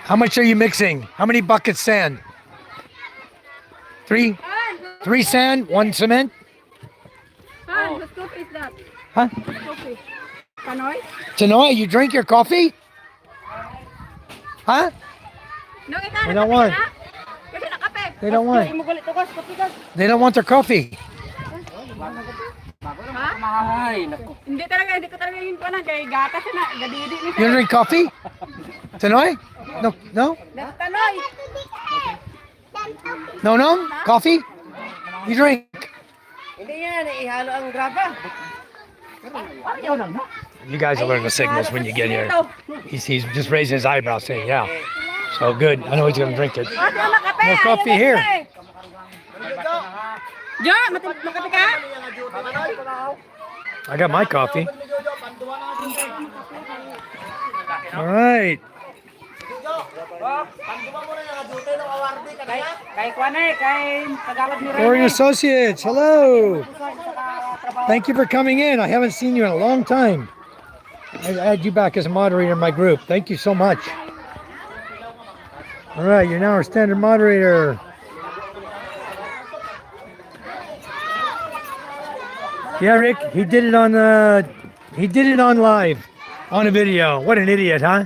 How much are you mixing? How many buckets sand? 3? 3 sand, 1 cement? Whose coffee is that? Huh? Coffee. Panoy? Tanoy, you drink your coffee? Huh? No, They don't want. They don't want. They don't want their coffee. Hindi ko talaga yun pa na. Kaya gatas na. Gadidi ni You drink coffee? Tanoy? No, no? Tanoy. No? Coffee? You drink? Hindi yan, ihalo ang graba. You guys will learn the signals when you get here. He's just raising his eyebrows saying, yeah. So good. I know he's going to drink it. No coffee here. Jo, makape ka? I got my coffee. All right. Kay Kwanay, kay Kagawad, Mirai. Foreign Associates, hello. Thank you for coming in. I haven't seen you in a long time. I add you back as a moderator in my group. Thank you so much. All right, you're now our standard moderator. Yeah, Rick, he did it on live, on a video. What an idiot, huh?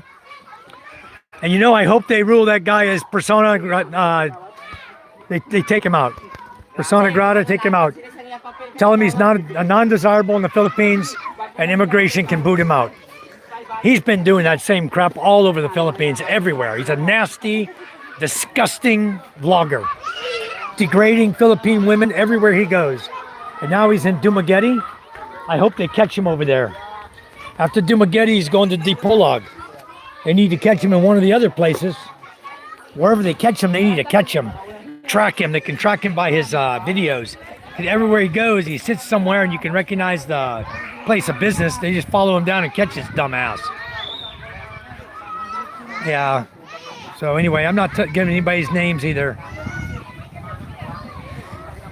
And you know, I hope they rule that guy as persona. They take him out. Persona grata, take him out. Tell him he's not a non-desirable in the Philippines, and immigration can boot him out. He's been doing that same crap all over the Philippines, everywhere. He's a nasty, disgusting vlogger, degrading Philippine women everywhere he goes. And now he's in Dumaguete. I hope they catch him over there. After Dumaguete, he's going to Dipolog. They need to catch him in one of the other places. Wherever they catch him, they need to catch him. Track him. They can track him by his videos. And everywhere he goes, he sits somewhere and you can recognize the place of business. They just follow him down and catch his dumb ass. Yeah. So anyway, I'm not giving anybody's names either.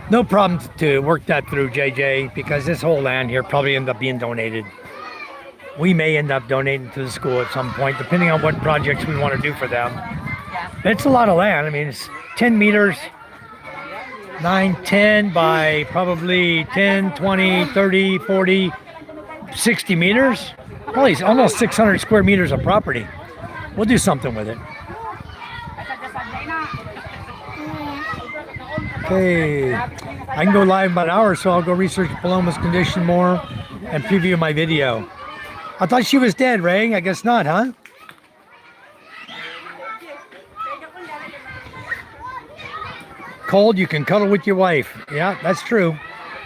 No problem to work that through, JJ, because this whole land here probably end up being donated. We may end up donating to the school at some point, depending on what projects we want to do for them. It's a lot of land. I mean, it's 10 meters, 9, 10 by probably 10, 20, 30, 40, 60 meters. Probably almost 600 square meters of property. We'll do something with it. Okay, I can go live about an hour, so I'll go research Paloma's condition more and preview my video. I thought she was dead, Ray. I guess not, huh? Cold, you can cuddle with your wife. Yeah, that's true.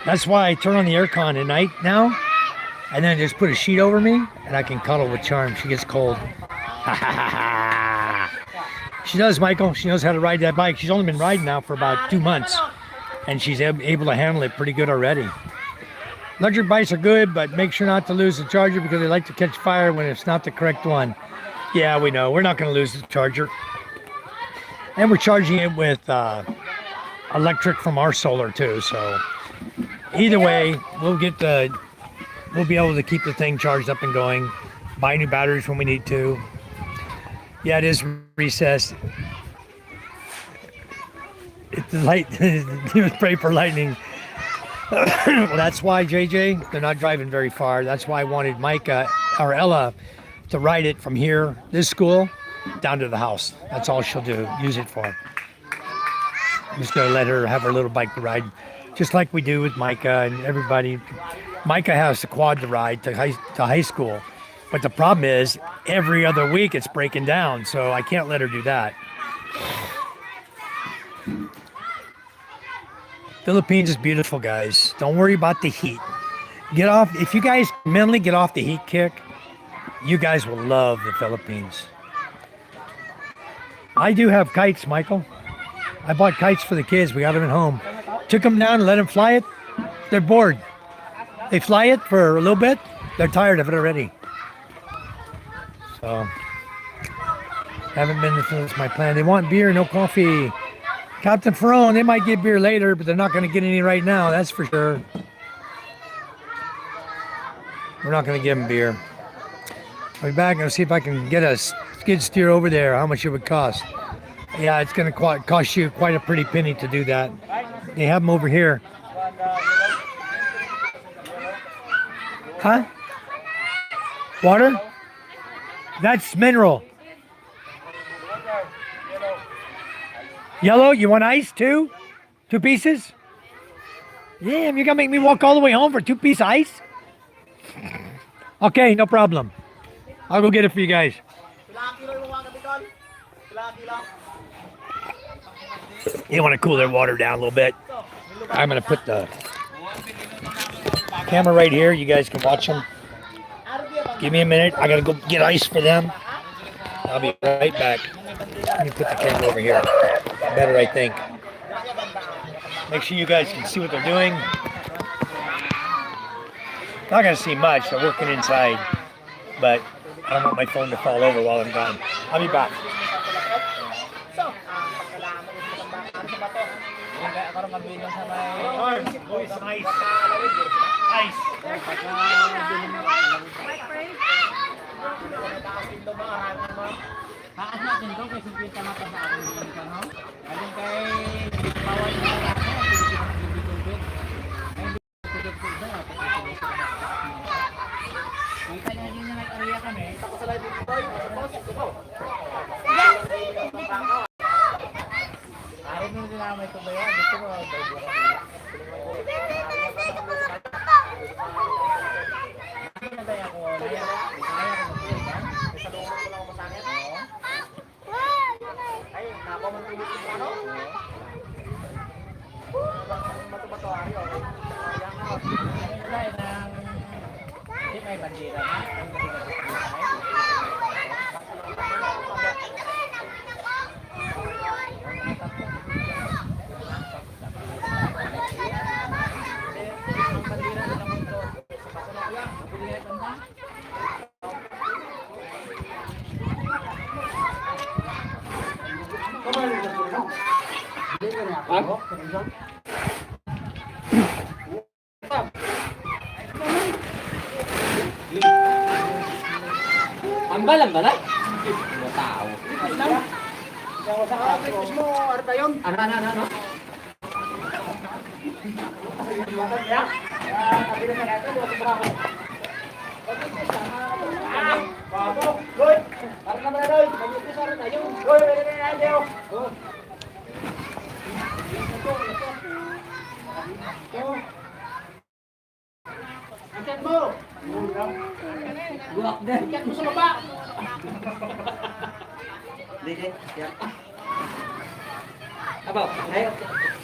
That's why I turn on the aircon at night now, and then just put a sheet over me, and I can cuddle with Charm. She gets cold. She does, Michael. She knows how to ride that bike. She's only been riding now for about 2 months, and she's able to handle it pretty good already. Electric bikes are good, but make sure not to lose the charger because they like to catch fire when it's not the correct one. Yeah, we know. We're not going to lose the charger. And we're charging it with electric from our solar too. So either way, we'll be able to keep the thing charged up and going. Buy new batteries when we need to. Yeah, it is recessed. It's light. He was praying for lightning. Well, that's why, JJ, they're not driving very far. That's why I wanted Micah or Ella to ride it from here, this school, down to the house. That's all she'll do, use it for. I'm just going to let her have her little bike to ride, just like we do with Micah and everybody. Micah has a quad to ride to high school. But the problem is, every other week it's breaking down, so I can't let her do that. Philippines is beautiful, guys. Don't worry about the heat. Get off, if you guys mentally get off the heat kick, you guys will love the Philippines. I do have kites, Michael. I bought kites for the kids. We got them at home. Took them down and let them fly it. They're bored. They fly it for a little bit. They're tired of it already. So, haven't been since my plan. They want beer, no coffee. Captain Ferron, they might get beer later, but they're not going to get any right now, that's for sure. We're not going to give them beer. I'll be back and see if I can get a skid steer over there, how much it would cost. Yeah, it's going to cost you quite a pretty penny to do that. They have them over here. Huh? Water? That's mineral. Yellow, you want ice too? 2 pieces? Damn, you're gonna make me walk all the way home for 2-piece ice? Okay, no problem. I'll go get it for you guys. You want to cool their water down a little bit. I'm gonna put the camera right here. You guys can watch them. Give me a minute. I gotta go get ice for them. I'll be right back. Let me put the camera over here. Better, I think. Make sure you guys can see what they're doing. Not gonna see much. They're working inside, but I don't want my phone to fall over while I'm gone. I'll be back. Ice. Ayaw mo nila may tubayan. Gusto mo. Nagaya ko. Naya ko. Sa loob ko lang masakit. Ay, nakamantulit ko ano? Mato-mato ari. Ayan ko. Wala nang hindi may bandera na. Ambalan ba na? Tao. Ano? Buak din. Ikat mo sa baba. Dito. Yan. Abaw. Ay.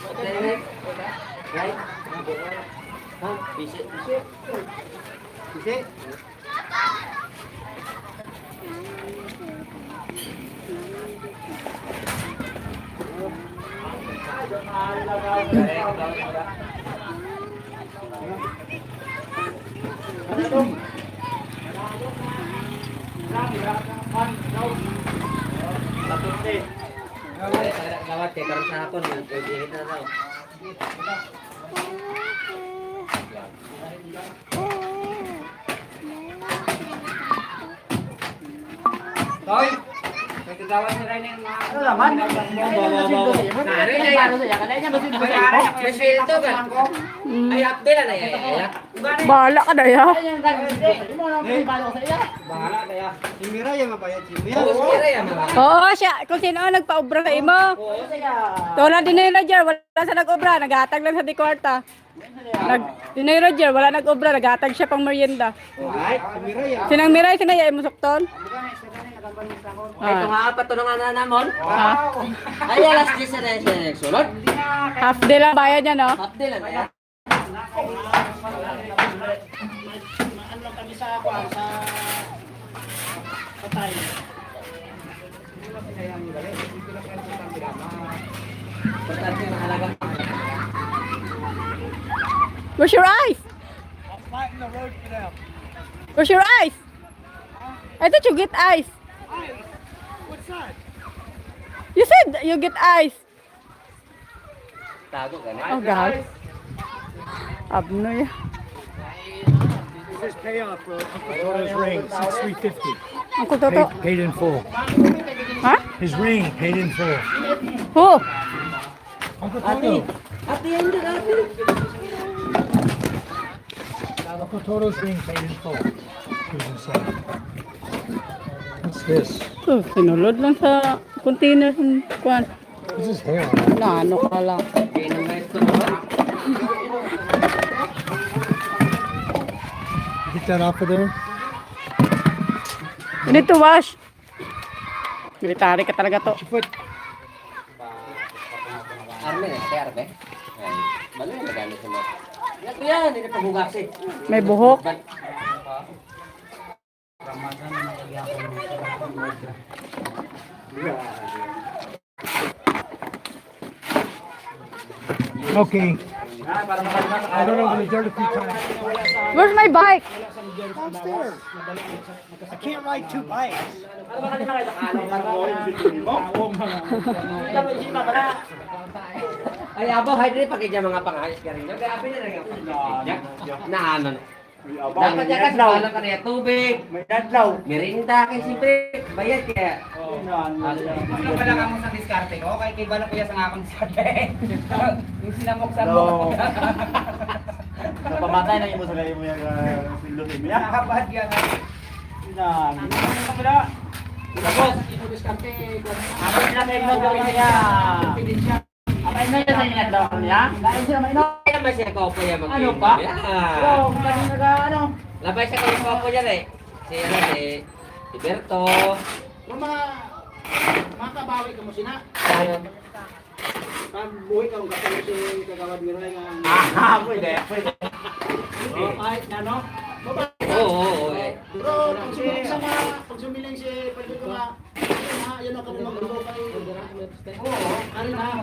Okay. Right. Ha? Bisi. Gawat kay karon sa hapon, pwede na raw. Toy, may kagawad ni Rene ng mga ano laman? Nare niya ano siya, kanaya masin ba? May sweldo ka. Ay update na ya. Bahala ka na ya. Bahala na ya. Si Mira yung mabayad si Mira. Oo, siya. Kung sino ang nagpa-obra sa imo. Tulad din ni Roger, wala sa nag-obra. Naghatag lang sa di kwarta. Din ni Roger, wala nag-obra. Naghatag siya pang merienda. Right, si Mira ya. Sinang miray, sinaya imo sukton? Ay, ito nga patunungan na namon. Ay, alas 10 na siya nagsulod. Half day lang bayad niya, no? Update lang ya. Where's your eyes? Where's your eyes? I thought you get eyes. What's that? You said you get eyes. Tago ka na. Oh, God. Abnoy. This is payoff for Uncle Toto's ring. It's $350. Uncle Toto. Paid in full. Huh? His ring paid in full. Who? Uncle Toto. Ate, yan din ate. Uncle Toto's ring paid in full. Who's inside? What's this? Oh, sinulod lang sa container ng kwan. This is hair. Na ano ka lang. Get that off of there. You need to wash. Military ka talaga to. Foot. Arme na, kaya arme. Malo yung nagamit sa mga. Ito yan, hindi na paghugas eh. May buhok. Okay. I don't know, we dirt a few times. Where's my bike? Downstairs. I can't ride two bikes. Ay, abo, hay din pakidya mga pangayos ka rin. Kaya apin na rin ang na ano. Dapat yan kasi alam ka niya, tubig, May dadlaw. merinda, kay siyempre, bayad kaya. Ano pala ka mo sa diskarte ko? Kay kiba na kuya sa nga akong diskarte. Yung sinamoksan mo. Napamatay na imo sa kayo mo yung silot mo ya. Nakabahad yan. Ano pala? Tapos, ako sila may gagawin niya. Amay na yun sa inyo daw niya. Dahil siya may no. Kaya ba siya kopo niya mag- Ano ba? Yeah. Oo, kung ano. Labay siya kung kopo niya eh. Si Berto. Yung mga kabawi ka mo sina. Ano? Pag buhay ka, kung kapag si kagawad mo rin ang... Pwede. Oh, kahit na, no? Oo. Pero pag sumiling si pwede ko yan ang kami magluto kay... Ano na?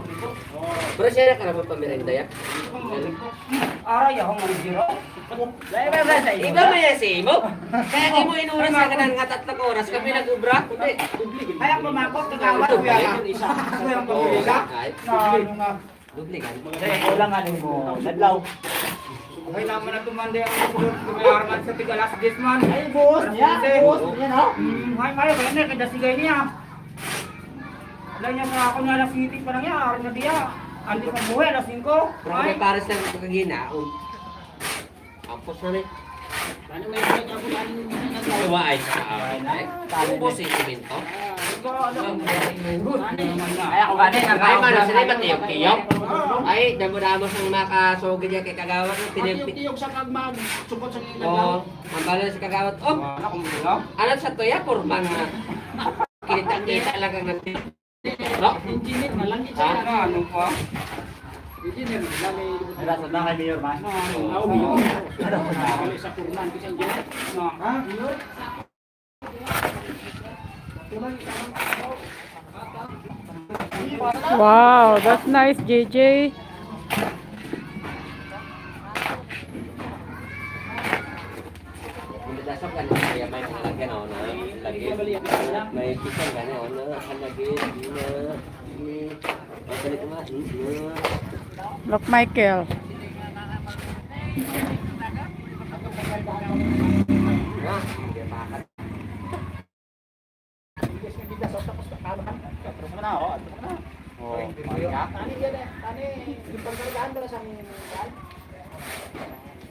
Pero siya na karapang pamirenda ya? Aray ako mga zero. Iba mo yan si Imo? Kaya di mo inuras ka ng tatlong oras kami nag-ubra? Kaya pumakot, kagawad ko yan. Isa. Ako yung pagpiliga. Dubligan. Kaya kulang ano mo. Nadlaw. Okay naman na tumanda yung sulot. Kumayarman sa tigalas gisman. Ay, boss. Boss. Yan o. May kaya kada sigay niya. Wala niya sa ako niya alas 7 pa lang yan. Araw na diya. Andi pa buhay, alas 5. Pero may pares na kagina. Ampos na rin. Ano may mga ako dahil Iwa ay sa ubos yung simento. Ay, ako ganin. Ay, mano, sila ba tiyok-tiyok? Ay, damo-damo sa makasugid niya kay kagawat. tiyog sa pagmagsukot sa ilang Oo, ang bala sa kagawat. Oh, ano sa tuya? Purman na. Kita-kita lang ang natin. No? engineer na lang ito. Ano pa? Engineer na may... Wala sa kay Mayor ba? Oo, yun. Kali sa kurnan kasi engineer. Ha? Wow, that's nice, JJ. Dasok kan kaya may lagyan ako na lagi. May kisang gani ako na lagi. Balik mo. Look, Michael.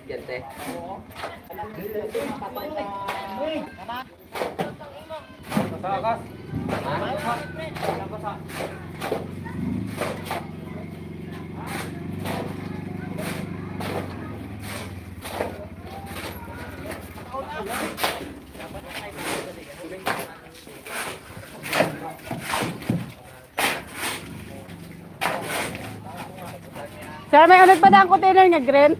Gente. Takas. Sir, may unod pa na ang container nga green?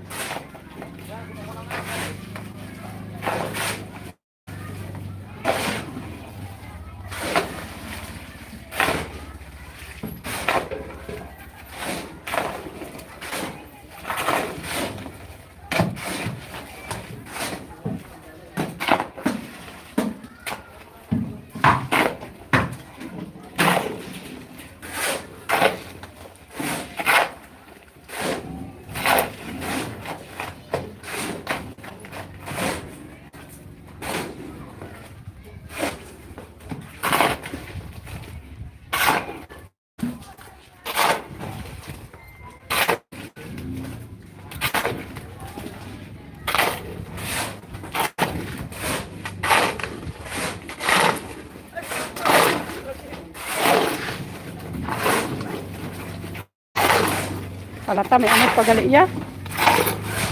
Palata, may anod pagali iya.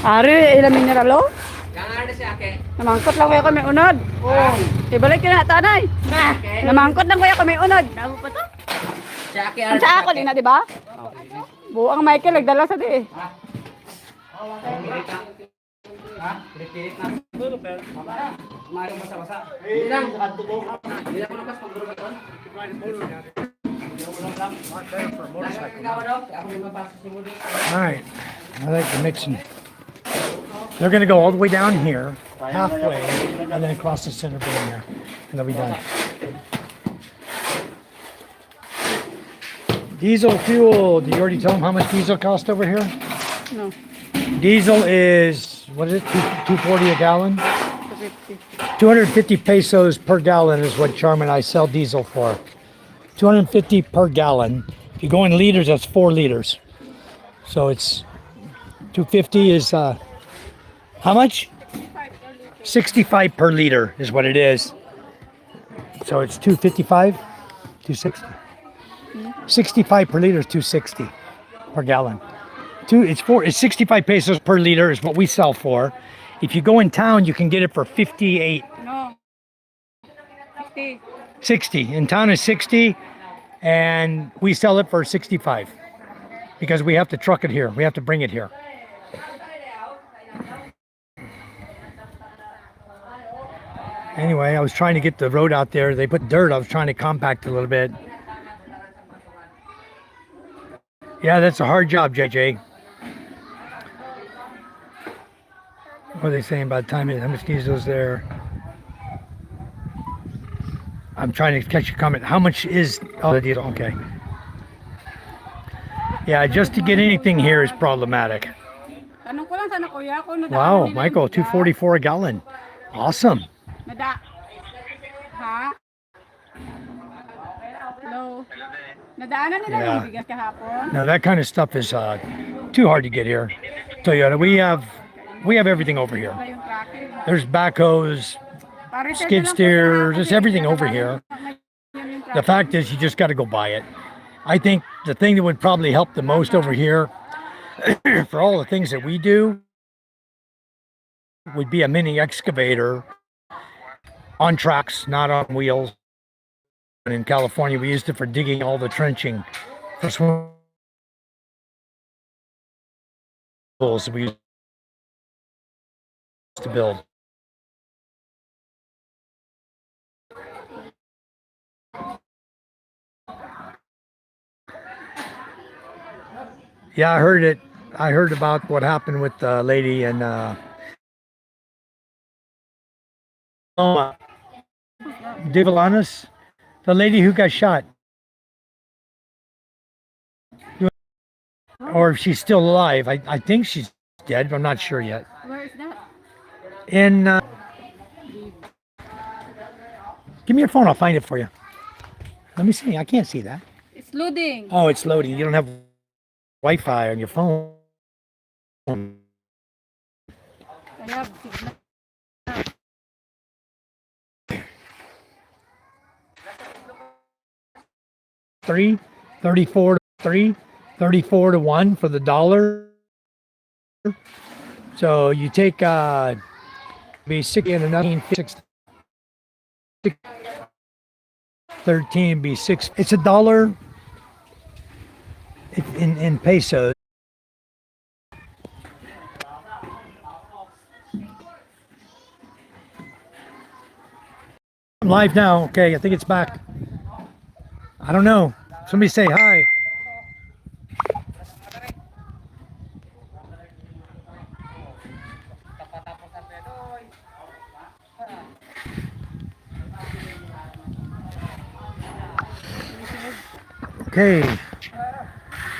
Ari, ilang mineralo? Kang ano si Ake? Namangkot lang kuya ko may unod. Oo. Ibalik ka na, tanay. Namangkot lang kuya ko may unod. Damo pa to? Si Ake Ang sa ako din na, di ba? Buang Michael, nagdala sa di. Ha? Pilit na. Kumain basa-basa. Bilang ko na pas pag-grupo ko. All right, I like the mixing. They're going to go all the way down here, halfway, and then across the center beam there, and they'll be done. Diesel fuel. Did you already tell them how much diesel cost over here? No, Diesel is, what is it, 240 a gallon? 250. 250 pesos per gallon is what Charm and I sell diesel for. 250 per gallon. If you go in liters, that's 4 liters. So it's 250 is how much? 65 per liter is what it is. So it's 255, 260. 65 per liter is 260 per gallon. It's 65 pesos per liter is what we sell for. If you go in town, you can get it for 58. No. 60. 60. In town is 60, and we sell it for 65 because we have to truck it here. We have to bring it here. Anyway, I was trying to get the road out there. They put dirt. I was trying to compact it a little bit. Yeah, that's a hard job, JJ. What are they saying about time? How much diesel is there? I'm trying to catch your comment. How much is the diesel? Okay. Yeah, just to get anything here is problematic. Tanong ko lang sana kuya kung nadaanan Wow, nila Michael, yung bigas. 244 a gallon. Awesome. Ha? Hello? Nadaanan nila Yeah. yung bigas kahapon? Now that kind of stuff is too hard to get here. Toyota, we have everything over here. Wala yung tracking. There's backhoes, Pare, skid steers, just everything over here. The fact is, you just got to go buy it. I think the thing that would probably help the most over here for all the things that we do would be a mini excavator on tracks, not on wheels. And in California, we used it for digging all the trenching for swimming pools we used to build. Yeah, I heard it. I heard about what happened with the lady in Divilanas, the lady who got shot. Or if she's still alive. I think she's dead, but I'm not sure yet. Where is that? In give me your phone, I'll find it for you. Let me see. I can't see that. It's loading. Oh, it's loading. You don't have Wi-Fi on your phone. I have signal. 34 to 1 for the dollar. So you take be 60 and another 13 be 6. It's $1 in pesos. I'm live now. Okay, I think it's back. I don't know. Somebody say hi. Okay.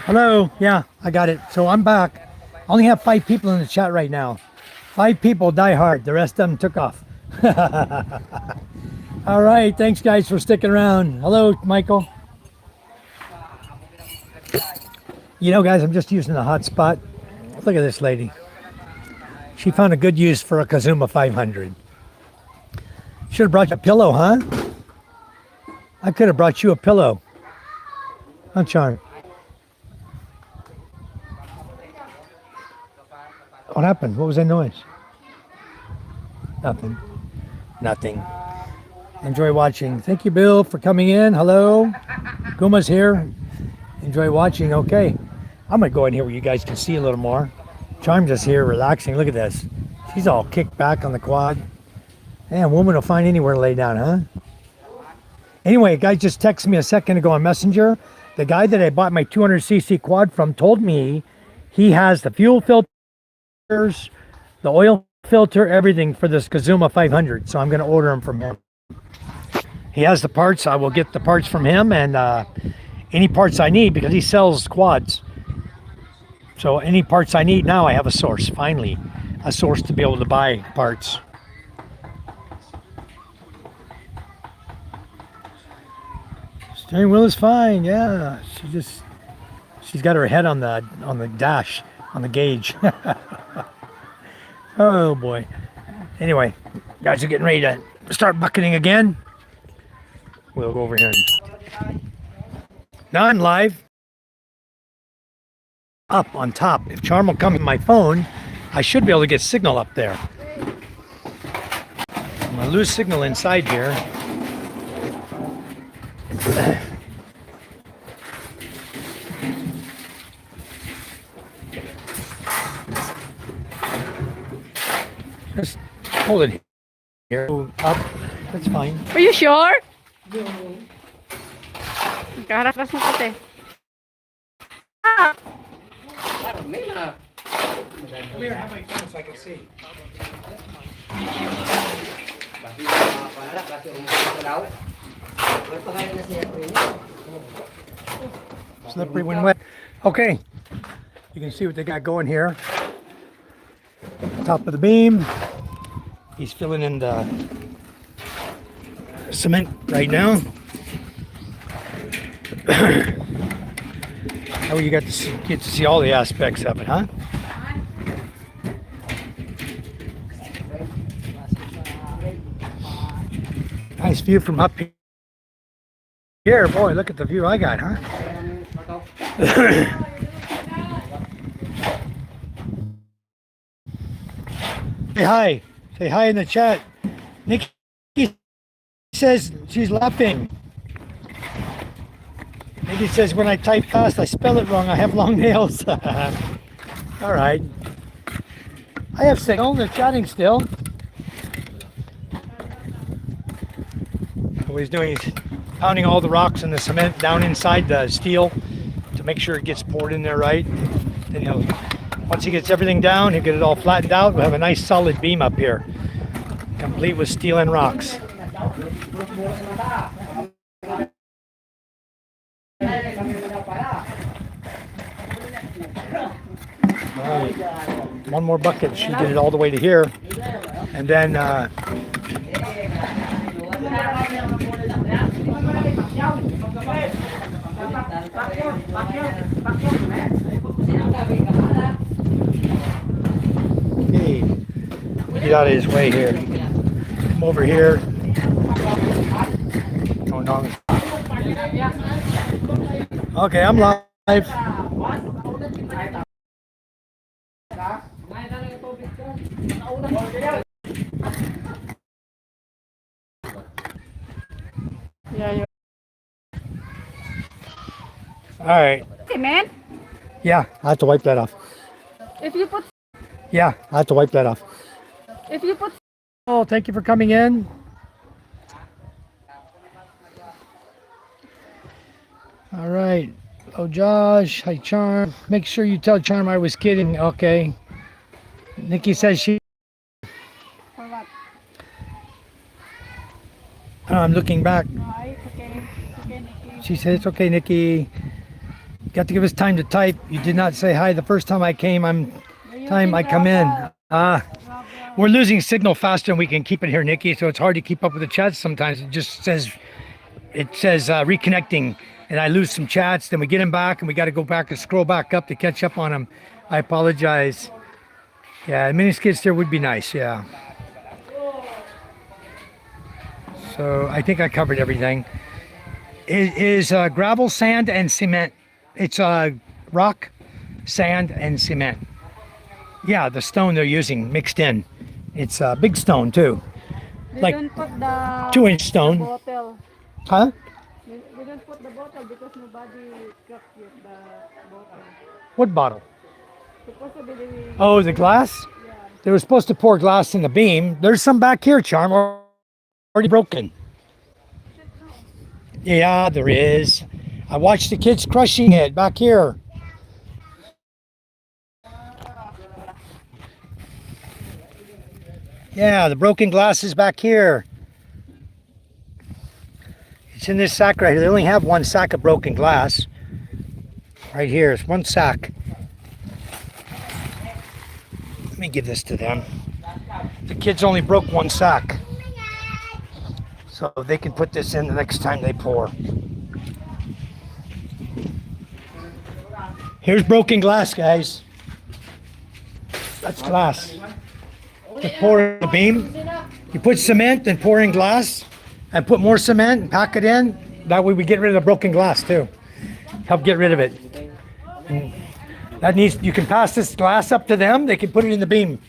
Hello. Yeah, I got it. So I'm back. I only have 5 people in the chat right now. 5 people die hard. The rest of them took off. All right. Thanks, guys, for sticking around. Hello, Michael. You know, guys, I'm just using the hotspot. Look at this lady. She found a good use for a Kazuma 500. Should have brought you a pillow, huh? I could have brought you a pillow. Huh, Charm? What happened? What was that noise? Nothing. Nothing. Enjoy watching. Thank you, Bill, for coming in. Hello. Guma's here. Enjoy watching. Okay. I'm going to go in here where you guys can see a little more. Charm's just here relaxing. Look at this. She's all kicked back on the quad. Man, woman will find anywhere to lay down, huh? Anyway, a guy just texted me a second ago on Messenger. The guy that I bought my 200cc quad from told me he has the fuel filters, the oil filter, everything for this Kazuma 500. So I'm going to order them from him. He has the parts. I will get the parts from him and any parts I need because he sells quads. So any parts I need now, I have a source. Finally, a source to be able to buy parts. Steering wheel is fine. Yeah, she's got her head on the dash, on the gauge. Oh boy. Anyway, guys are getting ready to start bucketing again. We'll go over here. Now I'm live. Up on top. If Charm will come to my phone, I should be able to get signal up there. I'm gonna lose signal inside here. Just hold it here. Up. That's fine. Are you sure? Kaharap-ras mo kasi. May na. Come here, have my phone so I can see. Slippery when wet. Okay, you can see what they got going here. Top of the beam. He's filling in the cement right now. Oh, you get to see all the aspects of it, huh? Nice view from up here. Boy, look at the view I got, huh? Say hi. Say hi in the chat. Nikki says she's laughing. Nikki says when I type fast, I spell it wrong. I have long nails. All right. I have signal. They're chatting still. What he's doing is pounding all the rocks and the cement down inside the steel to make sure it gets poured in there right. Then once he gets everything down, he'll get it all flattened out. We'll have a nice solid beam up here, complete with steel and rocks. Right. One more bucket. She did it all the way to here, and then okay, get out of his way here. Come over here. Oh no. Okay, I'm live. Yeah, All right. cement? Yeah, I have to wipe that off. If you put Yeah, I have to wipe that off. put Oh, thank you for coming in. All right. Oh, Josh. Hi, Charm. Make sure you tell Charm I was kidding. Okay. Nikki says she. for what? I'm looking back. No, it's okay. It's okay, Nikki. She said, it's okay, Nikki. You got to give us time to type. You did not say hi the first time I came. Time I come in. We're losing signal faster than we can keep it here, Nikki. So it's hard to keep up with the chats sometimes. It says reconnecting, and I lose some chats. Then we get them back, and we got to go back and scroll back up to catch up on them. I apologize. Yeah, a mini skid steer would be nice. Yeah. So I think I covered everything. It is gravel, sand, and cement. It's rock, sand, and cement. Yeah, the stone they're using mixed in. It's a big stone too. We Like don't put the 2-inch stone. bottle. Huh? We don't put the bottle because nobody cut yet the bottle. What bottle? Supposed to be the Oh, the glass? They were supposed to pour glass in the beam. There's some back here, Charm, already broken. Yeah, there is. I watched the kids crushing it back here. Yeah, the broken glass is back here. It's in this sack right here. They only have one sack of broken glass. Right here, it's one sack. Let me give this to them. The kids only broke one sack. So they can put this in the next time they pour. Here's broken glass, guys. That's glass. To pour in the beam, you put cement and pour in glass. and put more cement and pack it in. That way we get rid of the broken glass too. Help get rid of it. And that needs, you can pass this glass up to them. They can put it in the beam.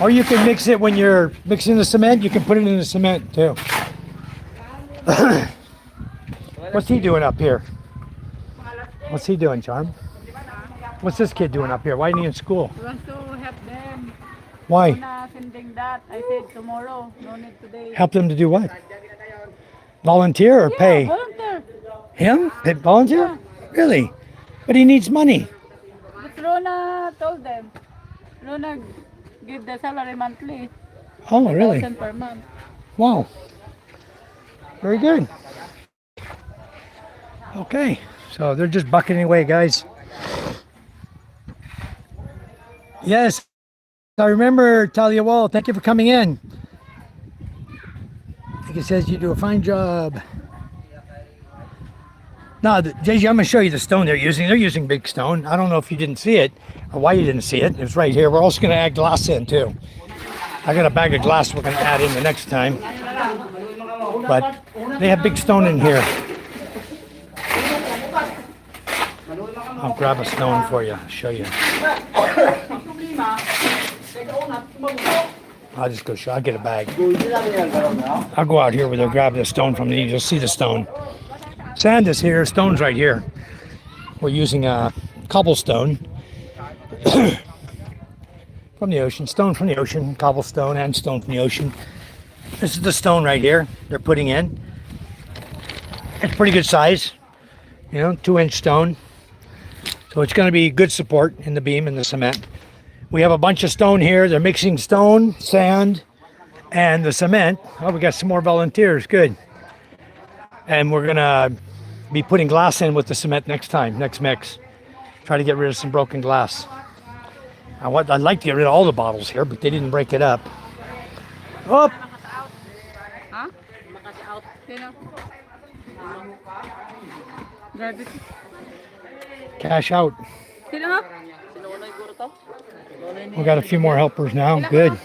Or you can mix it when you're mixing the cement. You can put it in the cement too. What's he doing up here? What's he doing, Charm? What's this kid doing up here? Why isn't he in school? He wants to help them. Why? Na sending that. I said tomorrow. No need today. Help them to do what? Volunteer or pay? Volunteer. Him? They volunteer? Really? But he needs money. But Rona told them. Rona give the salary monthly. Oh, really? 1,000 per month. Wow. Very good. Okay. So they're just bucketing away, guys. Yes. I remember Talia Wall. Thank you for coming in. I think it says you do a fine job. No, JJ, I'm going to show you the stone they're using. They're using big stone. I don't know if you didn't see it or why you didn't see it. It's right here. We're also going to add glass in too. I got a bag of glass we're going to add in the next time. But they have big stone in here. I'll grab a stone for you. Show you. I'll just go show. I'll get a bag. I'll go out here where they'll grab the stone from me. You'll see the stone. Sand is here. Stone's right here. We're using a cobblestone from the ocean. Stone from the ocean. Cobblestone and stone from the ocean. This is the stone right here they're putting in. It's pretty good size. You know, 2-inch stone. So it's going to be good support in the beam and the cement. We have a bunch of stone here. They're mixing stone, sand, and the cement. Oh, we got some more volunteers. Good. And we're going to be putting glass in with the cement next time, next mix. Try to get rid of some broken glass. I'd like to get rid of all the bottles here, but they didn't break it up. Oh! Huh? Sino? Grabe. Cash out. Sino? We got a few more helpers now. Good.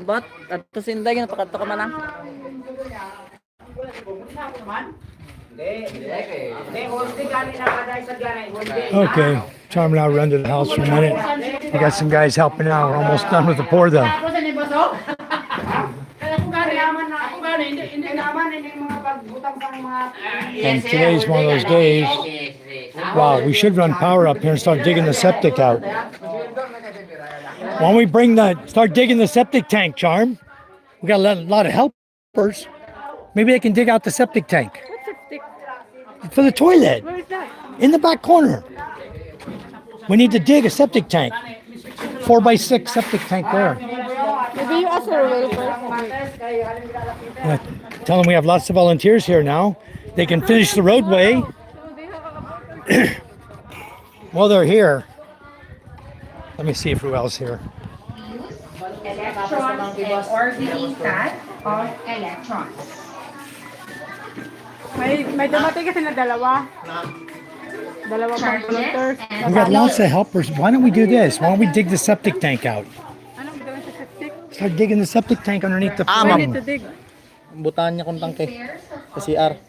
But, at to sinday, napakato ka man lang. Okay. Charm and I'll run to the house for a minute. We got some guys helping out. We're almost done with the pour though. And today's one of those days. Wow, we should run power up here and start digging the septic out. Why don't we start digging the septic tank, Charm? We got a lot of helpers. Maybe they can dig out the septic tank. For the toilet. Where is that? In the back corner. We need to dig a septic tank. 4x6 septic tank there. Maybe you ask her away first. Tell them we have lots of volunteers here now. They can finish the roadway. While they're here. Let me see if who else here. Electrons and orbiting pad of electrons. May dumating kasi na dalawa. Dalawa pang volunteers. We got lots of helpers. Why don't we do this? Why don't we dig the septic tank out? Anong gawin sa septic? Start digging the septic tank underneath the We need to dig. Butaan niya kung tangke. Sa CR.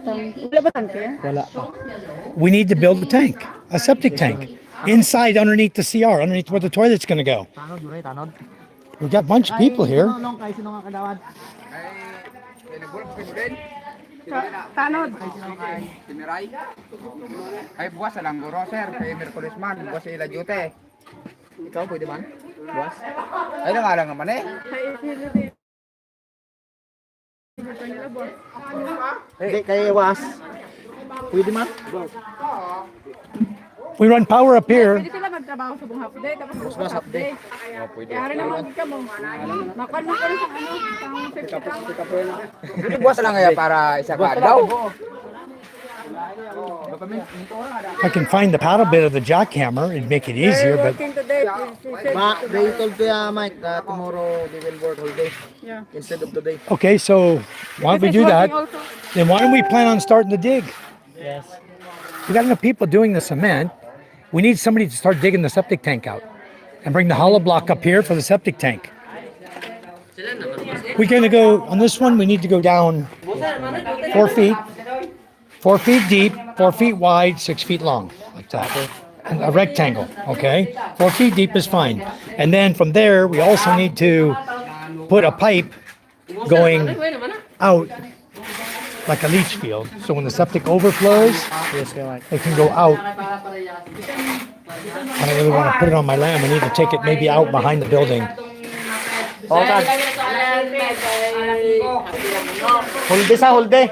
Wala ba tangke? Wala pa. We need to build a tank, a septic tank, inside underneath the CR, underneath where the toilet's going to go. Tanod, Juray, tanod. We've got a bunch of people here. Sino kay sino nga kadawad? Tanod. Timiray. Ay, buwas lang guro, sir. Kay Merkulis man. Buwas ila jute. Ikaw, pwede man? Buwas? Ay, lang naman eh. Hindi, kay Was. Pwede man? We run power up here. Pwede sila magtrabaho sa buong half day, tapos bukas half day. Pwede. Kaya rin naman ka mo. Makuha mo ka rin sa Dito buwas lang kaya para isa ka daw. If I can find the paddle bit of the jackhammer, it'd make it easier, but working today. They told to Mike that tomorrow they will work whole day Yeah. instead of today. okay, so why don't we do that? Then why don't we plan on starting the dig? Yes. We got enough people doing the cement. We need somebody to start digging the septic tank out and bring the hollow block up here for the septic tank. We're gonna go on this one. We need to go down 4 feet, 4 feet deep, 4 feet wide, 6 feet long, like that. And a rectangle, okay? 4 feet deep is fine. And then from there, we also need to put a pipe going out like a leach field. So when the septic overflows, it can go out. I don't really want to put it on my land. We need to take it maybe out behind the building. Hulde sa hulde.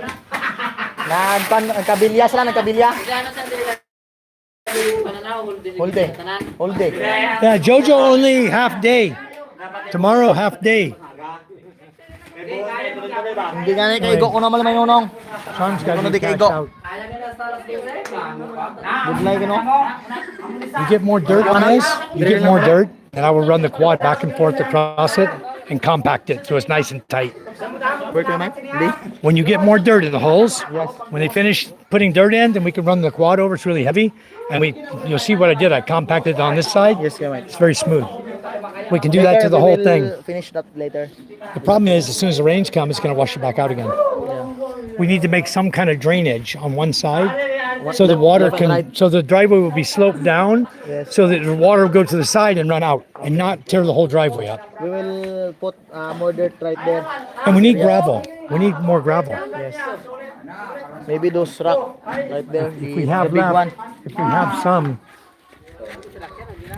Nagkabilya sila, nagkabilya. Hulde. Hulde. Yeah, Jojo only half day. Tomorrow, half day. Hindi nga kaigo ko naman may nunong. Sean's got to Ano be di cashed kaigo? out. Good luck, no? You get more dirt on this, you get more dirt, and I will run the quad back and forth across it and compact it so it's nice and tight. Where can I? When you get more dirt in the holes, when they finish putting dirt in, then we can run the quad over. It's really heavy, and you'll see what I did. I compacted it on this side. Yes, go ahead. It's very smooth. We can do that to the whole thing. Finish that later. The problem is, as soon as the rains come, it's going to wash it back out again. We need to make some kind of drainage on one side, so the water can, so the driveway will be sloped down, so that the water will go to the side and run out, and not tear the whole driveway up. We will put more dirt right there. And we need gravel. We need more gravel. Yes. Maybe those rock right there. If we have the big one. left, if we have some,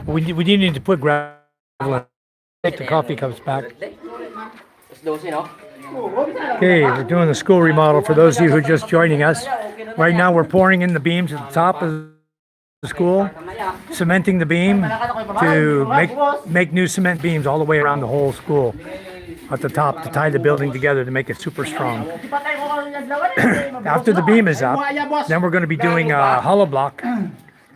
we do need to put gravel in. Take the coffee cups back. Okay, we're doing the school remodel for those of you who are just joining us. Right now we're pouring in the beams at the top of the school, cementing the beam to make new cement beams all the way around the whole school at the top to tie the building together to make it super strong. After the beam is up, then we're going to be doing a hollow block,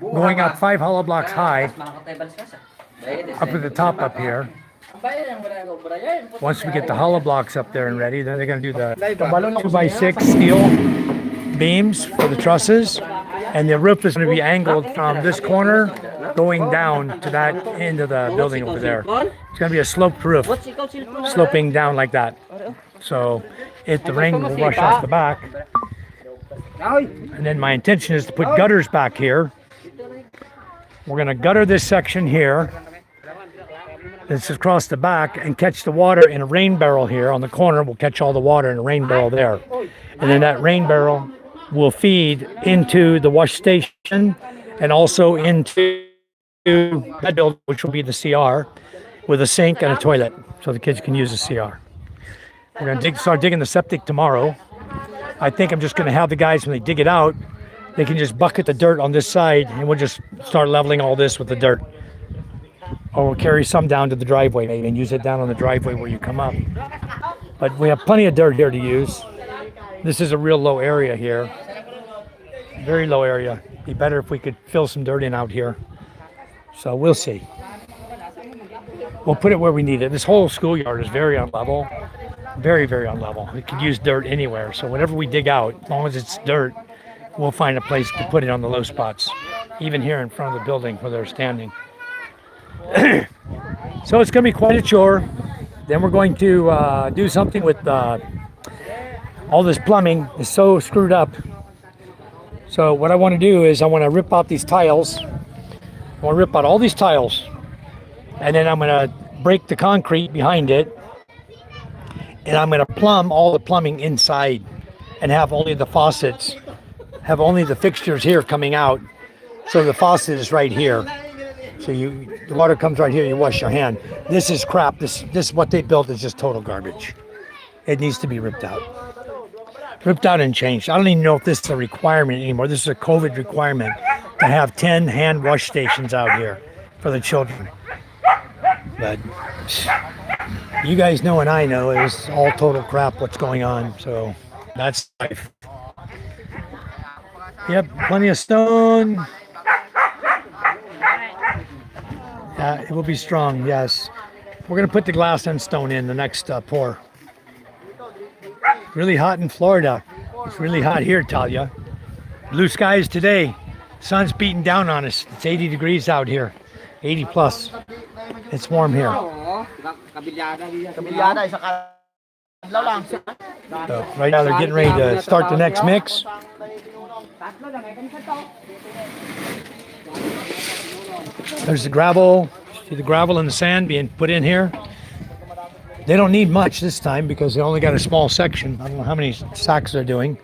going up 5 hollow blocks high up at the top up here. Once we get the hollow blocks up there and ready, then they're going to do the 2x6 steel beams for the trusses, and the roof is going to be angled from this corner going down to that end of the building over there. It's going to be a sloped roof, sloping down like that. So if the rain will rush off the back. And then my intention is to put gutters back here. We're going to gutter this section here. This is across the back and catch the water in a rain barrel here on the corner. We'll catch all the water in a rain barrel there. And then that rain barrel will feed into the wash station and also into that building, which will be the CR, with a sink and a toilet so the kids can use the CR. We're going to start digging the septic tomorrow. I think I'm just going to have the guys, when they dig it out, they can just bucket the dirt on this side and we'll just start leveling all this with the dirt. Or we'll carry some down to the driveway maybe and use it down on the driveway where you come up. But we have plenty of dirt here to use. This is a real low area here. Very low area. Be better if we could fill some dirt in out here. So we'll see. We'll put it where we need it. This whole schoolyard is very unlevel. Very, very unlevel. We could use dirt anywhere. So whatever we dig out, as long as it's dirt, we'll find a place to put it on the low spots. Even here in front of the building where they're standing. So it's going to be quite a chore. Then we're going to do something with all this plumbing is so screwed up. So what I want to do is I want to rip out these tiles. I want to rip out all these tiles. And then I'm going to break the concrete behind it. And I'm going to plumb all the plumbing inside and have only the faucets, have only the fixtures here coming out. So the faucet is right here. So the water comes right here, you wash your hand. This is crap. This what they built is just total garbage. It needs to be ripped out. Ripped out and changed. I don't even know if this is a requirement anymore. This is a COVID requirement to have 10 hand wash stations out here for the children. But you guys know and I know it's all total crap what's going on. So that's life. Yep, plenty of stone. It will be strong, yes. We're going to put the glass and stone in the next pour. Really hot in Florida. It's really hot here, Talia. Blue skies today. Sun's beating down on us. It's 80 degrees out here. 80 plus. It's warm here. oh. Kabilyada din. Kabilyada, isa kadlaw lang. So right now they're getting ready to start the next mix. There's the gravel. See the gravel and the sand being put in here. They don't need much this time because they only got a small section. I don't know how many sacks they're doing.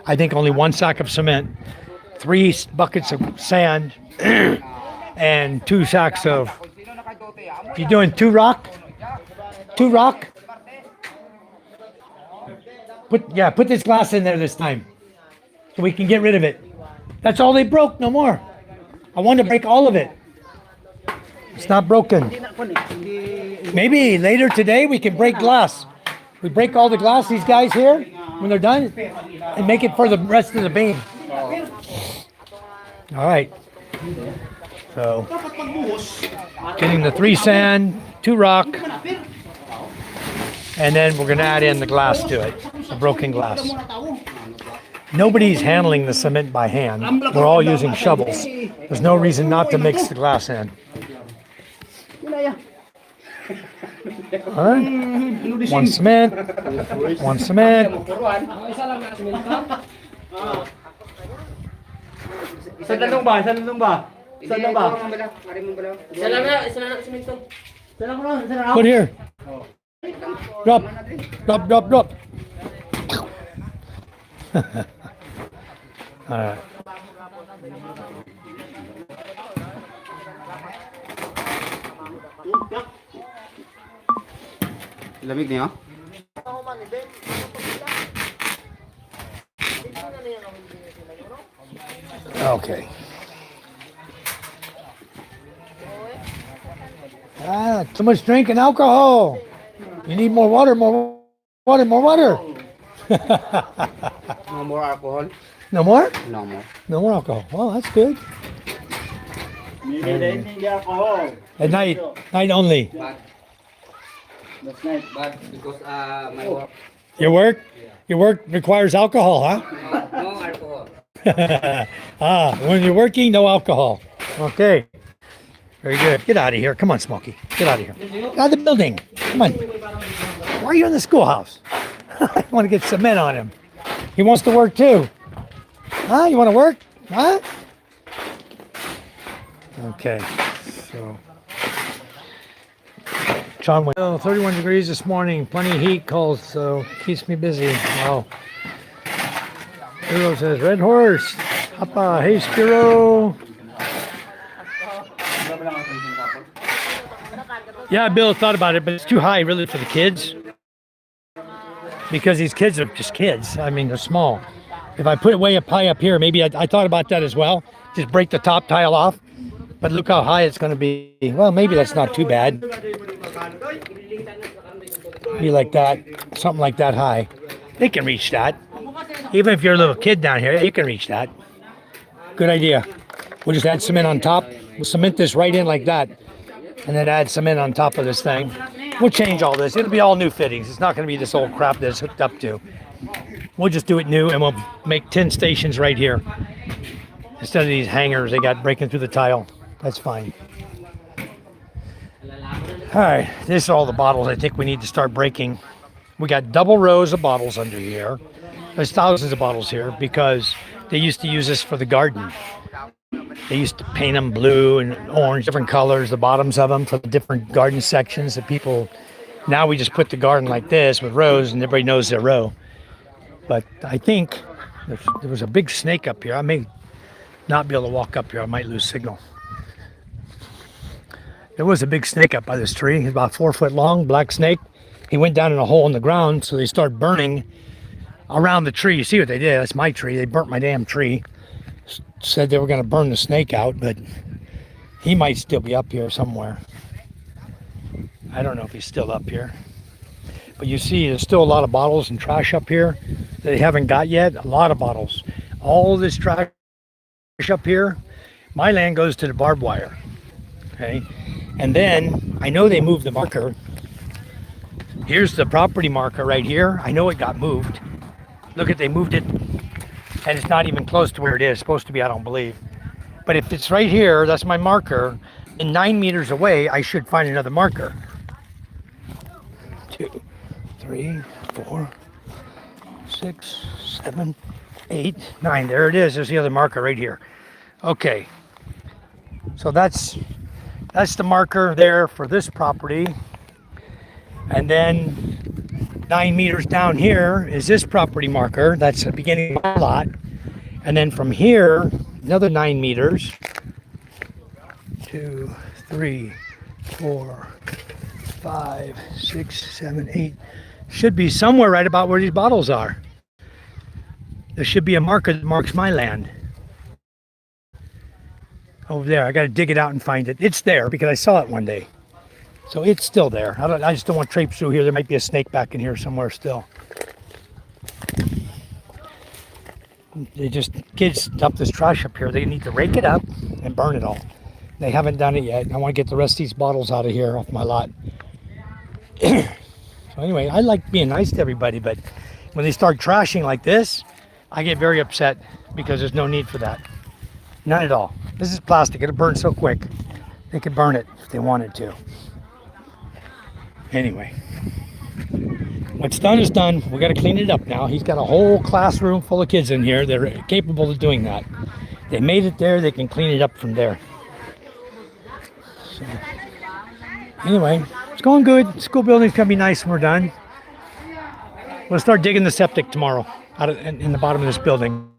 I think only 1 sack of cement, 3 buckets of sand, and 2 sacks of. You doing 2 rock? 2 rock? Put this glass in there this time, so we can get rid of it. That's all they broke. No more. I want to break all of it. It's not broken. Maybe later today we can break glass. We break all the glass, these guys here, when they're done, and make it for the rest of the beam. All right. So, getting the 3 sand, 2 rock, and then we're going to add in the glass to it, the broken glass. Nobody's handling the cement by hand. We're all using shovels. There's no reason not to mix the glass in. All right. 1 cement. 1 cement. Isa lang ba? Isa lang ba? Isa lang ba? Isa lang na simento. Put here. Drop. Drop, drop, drop. All right. Lamig niyo? Okay. Too much drinking alcohol. You need more water, more water, more water. No more alcohol? No more? No more. No more alcohol. Well, that's good. At night only. But because my work. Your work requires alcohol, huh? No alcohol. When you're working, no alcohol. Okay. Very good. Get out of here. Come on, Smokey. Get out of here. Get out of the building. Come on. Why are you in the schoolhouse? I want to get cement on him. He wants to work too. Huh? You want to work? Huh? Okay. So, John went 31 degrees this morning. Plenty of heat, cold, so keeps me busy. Wow. Spiro says, Red Horse. Hapa. Hey, Spiro. Yeah, Bill thought about it, but it's too high really for the kids. Because these kids are just kids. I mean, they're small. If I put it way up high up here, maybe I thought about that as well. Just break the top tile off. But look how high it's going to be. Well, maybe that's not too bad. Be like that. Something like that high. They can reach that. Even if you're a little kid down here, you can reach that. Good idea. We'll just add cement on top. We'll cement this right in like that. And then add cement on top of this thing. We'll change all this. It'll be all new fittings. It's not going to be this old crap that it's hooked up to. We'll just do it new, and we'll make 10 stations right here. Instead of these hangers they got breaking through the tile. That's fine. All right, this is all the bottles I think we need to start breaking. We got double rows of bottles under here. There's thousands of bottles here because they used to use this for the garden. They used to paint them blue and orange, different colors, the bottoms of them for the different garden sections that people. Now we just put the garden like this with rows and everybody knows their row. But I think there was a big snake up here. I may not be able to walk up here. I might lose signal. There was a big snake up by this tree. He's about 4 foot long, black snake. He went down in a hole in the ground, so they started burning around the tree. You see what they did? That's my tree. They burnt my damn tree. Said they were going to burn the snake out, but he might still be up here somewhere. I don't know if he's still up here. But you see, there's still a lot of bottles and trash up here that they haven't got yet. A lot of bottles. All this trash up here, my land goes to the barbed wire. Okay? And then, I know they moved the marker. Here's the property marker right here. I know it got moved. Look at, they moved it. And it's not even close to where it is. It's supposed to be, I don't believe. But if it's right here, that's my marker. And 9 meters away, I should find another marker. 3, 4, 6, 7, 8, 9. There it is. There's the other marker right here. Okay. So that's the marker there for this property. And then 9 meters down here is this property marker. That's the beginning of my lot. And then from here, another 9 meters. 2, 3, 4, 5, 6, 7, 8. Should be somewhere right about where these bottles are. There should be a marker that marks my land. Over there. I got to dig it out and find it. It's there because I saw it one day. So it's still there. I just don't want to traipse through here. There might be a snake back in here somewhere still. Kids dump this trash up here. They need to rake it up and burn it all. They haven't done it yet. I want to get the rest of these bottles out of here off my lot. So anyway, I like being nice to everybody, but when they start trashing like this, I get very upset because there's no need for that. None at all. This is plastic. It'll burn so quick. They could burn it if they wanted to. Anyway, what's done is done. We got to clean it up now. He's got a whole classroom full of kids in here. They're capable of doing that. They made it there. They can clean it up from there. So, anyway, it's going good. School building's gonna be nice when we're done. We'll start digging the septic tomorrow in the bottom of this building,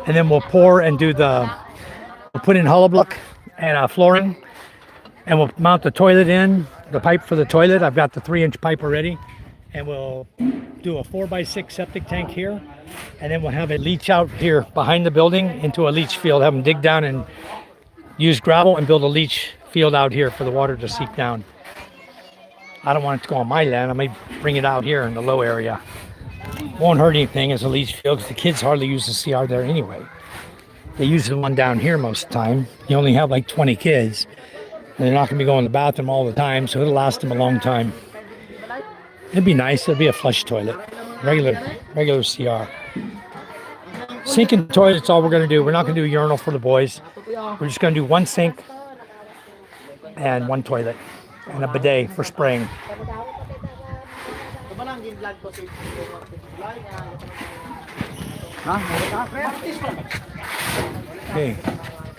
and then we'll pour and we'll put in hollow block and flooring, and we'll mount the toilet in, the pipe for the toilet. I've got the 3-inch pipe already, and we'll do a 4x6 septic tank here, and then we'll have it leach out here behind the building into a leach field. Have them dig down and use gravel and build a leach field out here for the water to seep down. I don't want it to go on my land. I may bring it out here in the low area. Won't hurt anything as a leach field because the kids hardly use the CR there anyway. They use the one down here most of the time. You only have like 20 kids, and they're not going to be going to the bathroom all the time, so it'll last them a long time. It'd be nice. It'll be a flush toilet, regular CR. Sink and toilet's all we're going to do. We're not going to do a urinal for the boys. We're just going to do one sink and one toilet and a bidet for spraying. Okay,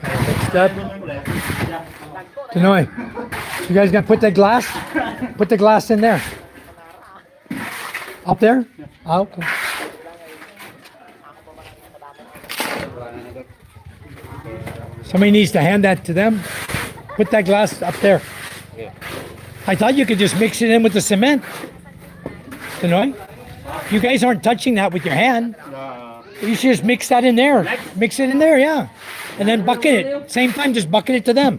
got it mixed up. Tanoy, you guys gonna put that glass? Put the glass in there. Up there? Oh, okay. Somebody needs to hand that to them. Put that glass up there. I thought you could just mix it in with the cement. Tanoy, you guys aren't touching that with your hand. You should just mix that in there. Mix it in there, yeah. And then bucket it. Same time, just bucket it to them.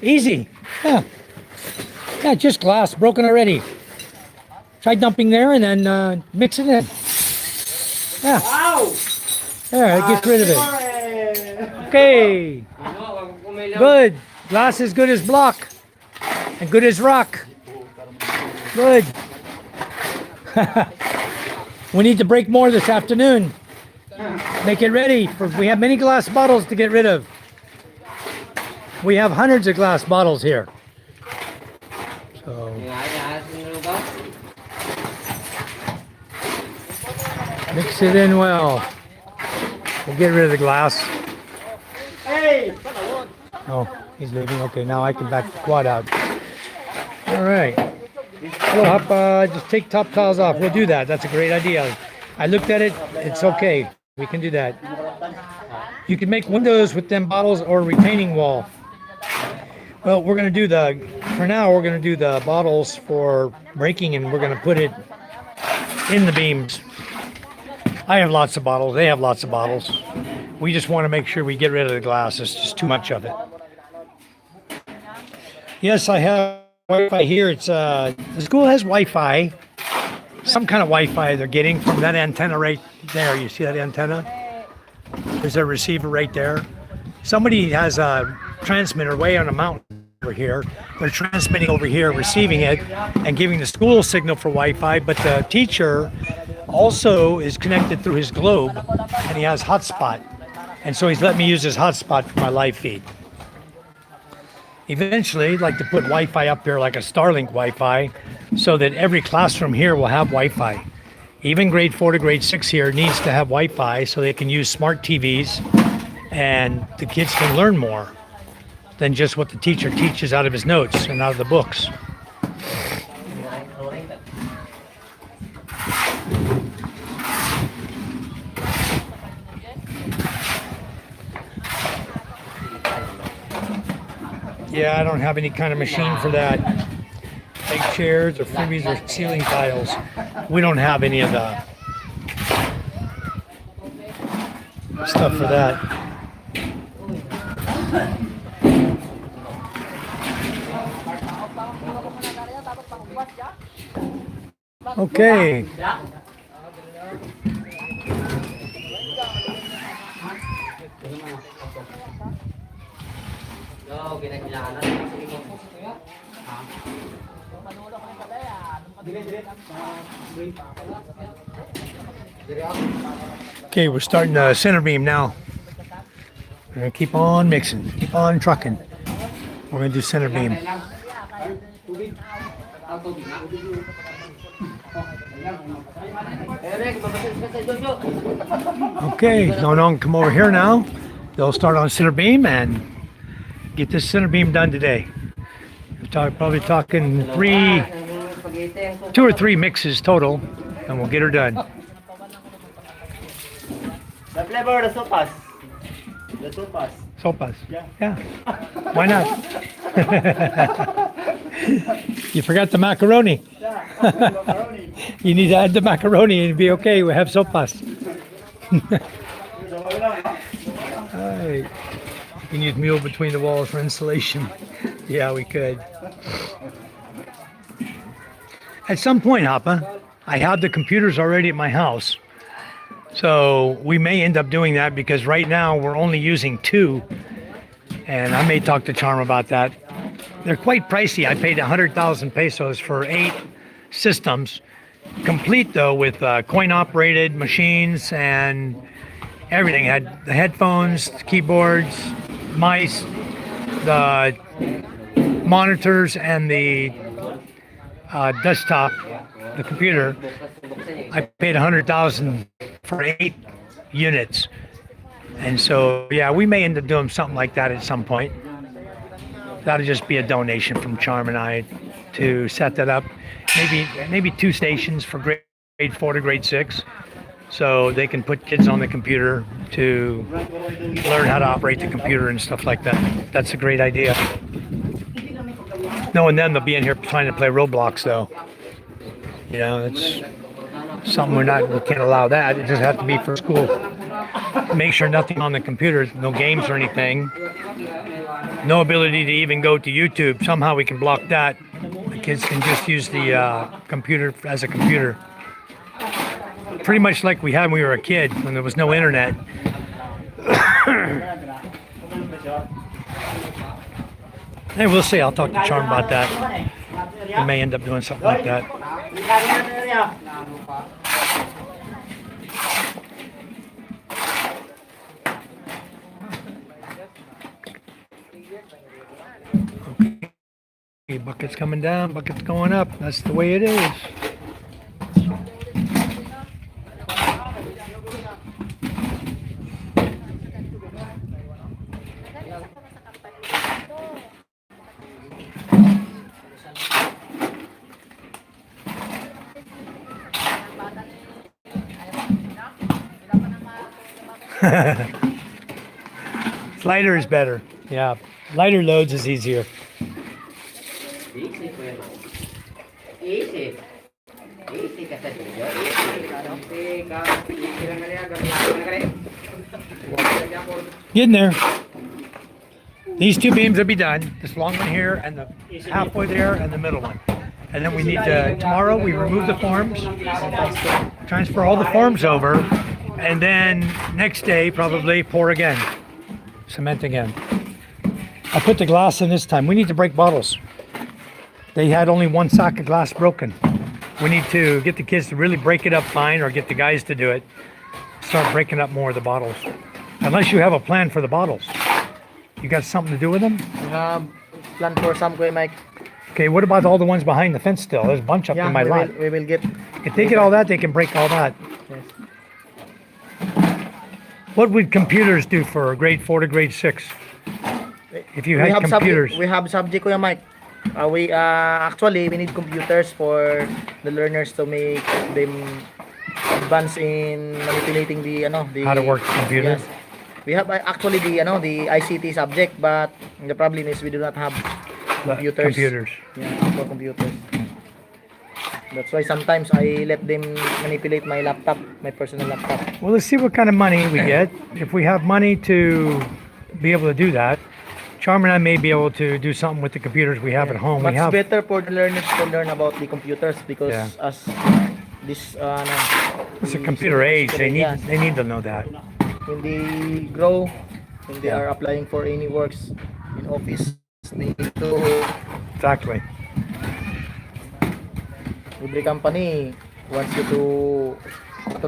Easy. Yeah. Yeah, just glass, broken already. Try dumping there and then mix it in. Yeah. There, it gets rid of it. Okay. Good. Glass is good as block. And good as rock. Good. We need to break more this afternoon. Make it ready. We have many glass bottles to get rid of. We have hundreds of glass bottles here. So mix it in well. We'll get rid of the glass. Oh, he's leaving. Okay, now I can back the quad out. All right. Hello, Hapa. Just take top tiles off. We'll do that. That's a great idea. I looked at it. It's okay. We can do that. You can make windows with them bottles or retaining wall. Well, we're going to do for now, we're going to do the bottles for breaking, and we're going to put it in the beams. I have lots of bottles. They have lots of bottles. We just want to make sure we get rid of the glass. It's just too much of it. Yes, I have Wi-Fi here. It's the school has Wi-Fi. Some kind of Wi-Fi they're getting from that antenna right there. You see that antenna? There's a receiver right there. Somebody has a transmitter way on a mountain over here. They're transmitting over here, receiving it, and giving the school signal for Wi-Fi. But the teacher also is connected through his globe, and he has hotspot. And so he's let me use his hotspot for my live feed. Eventually, I'd like to put Wi-Fi up there like a Starlink Wi-Fi so that every classroom here will have Wi-Fi. Even grade 4 to grade 6 here needs to have Wi-Fi so they can use smart TVs and the kids can learn more than just what the teacher teaches out of his notes and out of the books. Yeah, I don't have any kind of machine for that. Big chairs or freebies or ceiling tiles. We don't have any of the stuff for that. Okay. No, ginagilala. Okay, we're starting the center beam now. We're gonna keep on mixing, keep on trucking. We're gonna do center beam. Okay, no, come over here now. They'll start on center beam and get this center beam done today. We're probably talking 2 or 3 mixes total, and we'll get her done. The flavor of the sopas. The sopas. Sopas. Yeah. Why not? You forgot the macaroni. You need to add the macaroni and it'd be okay. We have sopas. Alright. You can use mule between the walls for insulation. Yeah, we could. At some point, Hapa, I have the computers already at my house. So we may end up doing that because right now we're only using 2. And I may talk to Charm about that. They're quite pricey. I paid 100,000 pesos for 8 systems. Complete though with coin operated machines and everything. Had the headphones, keyboards, mice, the monitors, and the desktop, the computer. I paid 100,000 for 8 units. And so, yeah, we may end up doing something like that at some point. That'll just be a donation from Charm and I to set that up. Maybe 2 stations for grade 4 to grade 6. So they can put kids on the computer to learn how to operate the computer and stuff like that. That's a great idea. No, and then they'll be in here trying to play Roblox though. You know, it's something we can't allow that. It just has to be for school. Make sure nothing on the computer, no games or anything. No ability to even go to YouTube. Somehow we can block that. The kids can just use the computer as a computer. Pretty much like we had when we were a kid, when there was no internet. Hey, we'll see. I'll talk to Charm about that. We may end up doing something like that. Okay, bucket's coming down, bucket's going up. That's the way it is. Lighter is better. Yeah, lighter loads is easier. Easy po yan. Easy. Easy ka sa studio. Getting there. These 2 beams will be done. This long one here and the halfway there and the middle one. And then we need to, tomorrow we remove the forms, transfer all the forms over, and then next day probably pour again, cement again. I put the glass in this time. We need to break bottles. They had only 1 sack of glass broken. We need to get the kids to really break it up fine, or get the guys to do it. Start breaking up more of the bottles. Unless you have a plan for the bottles. You got something to do with them? We have plan for some Kuya Mike. Okay, what about all the ones behind the fence still? There's a bunch up Yeah, in my lot. we will get. If they get all that, they can break all that. Yes. What would computers do for grade 4 to grade 6? If you had computers. We have subject Kuya Mike. We actually we need computers for the learners to make them advance in manipulating the How to work the computer. Yes. We have actually the ICT subject, but the problem is we do not have computers. Yeah, for computers. That's why sometimes I let them manipulate my laptop, my personal laptop. Well, let's see what kind of money we get. If we have money to be able to do that, Charm and I may be able to do something with the computers we have at home. Much We have better for the learners to learn about the computers because Yeah. as this it's a computer age. They Yes. need to know that. When they grow, when they Yeah. are applying for any works in office, they need to Exactly. every company wants you to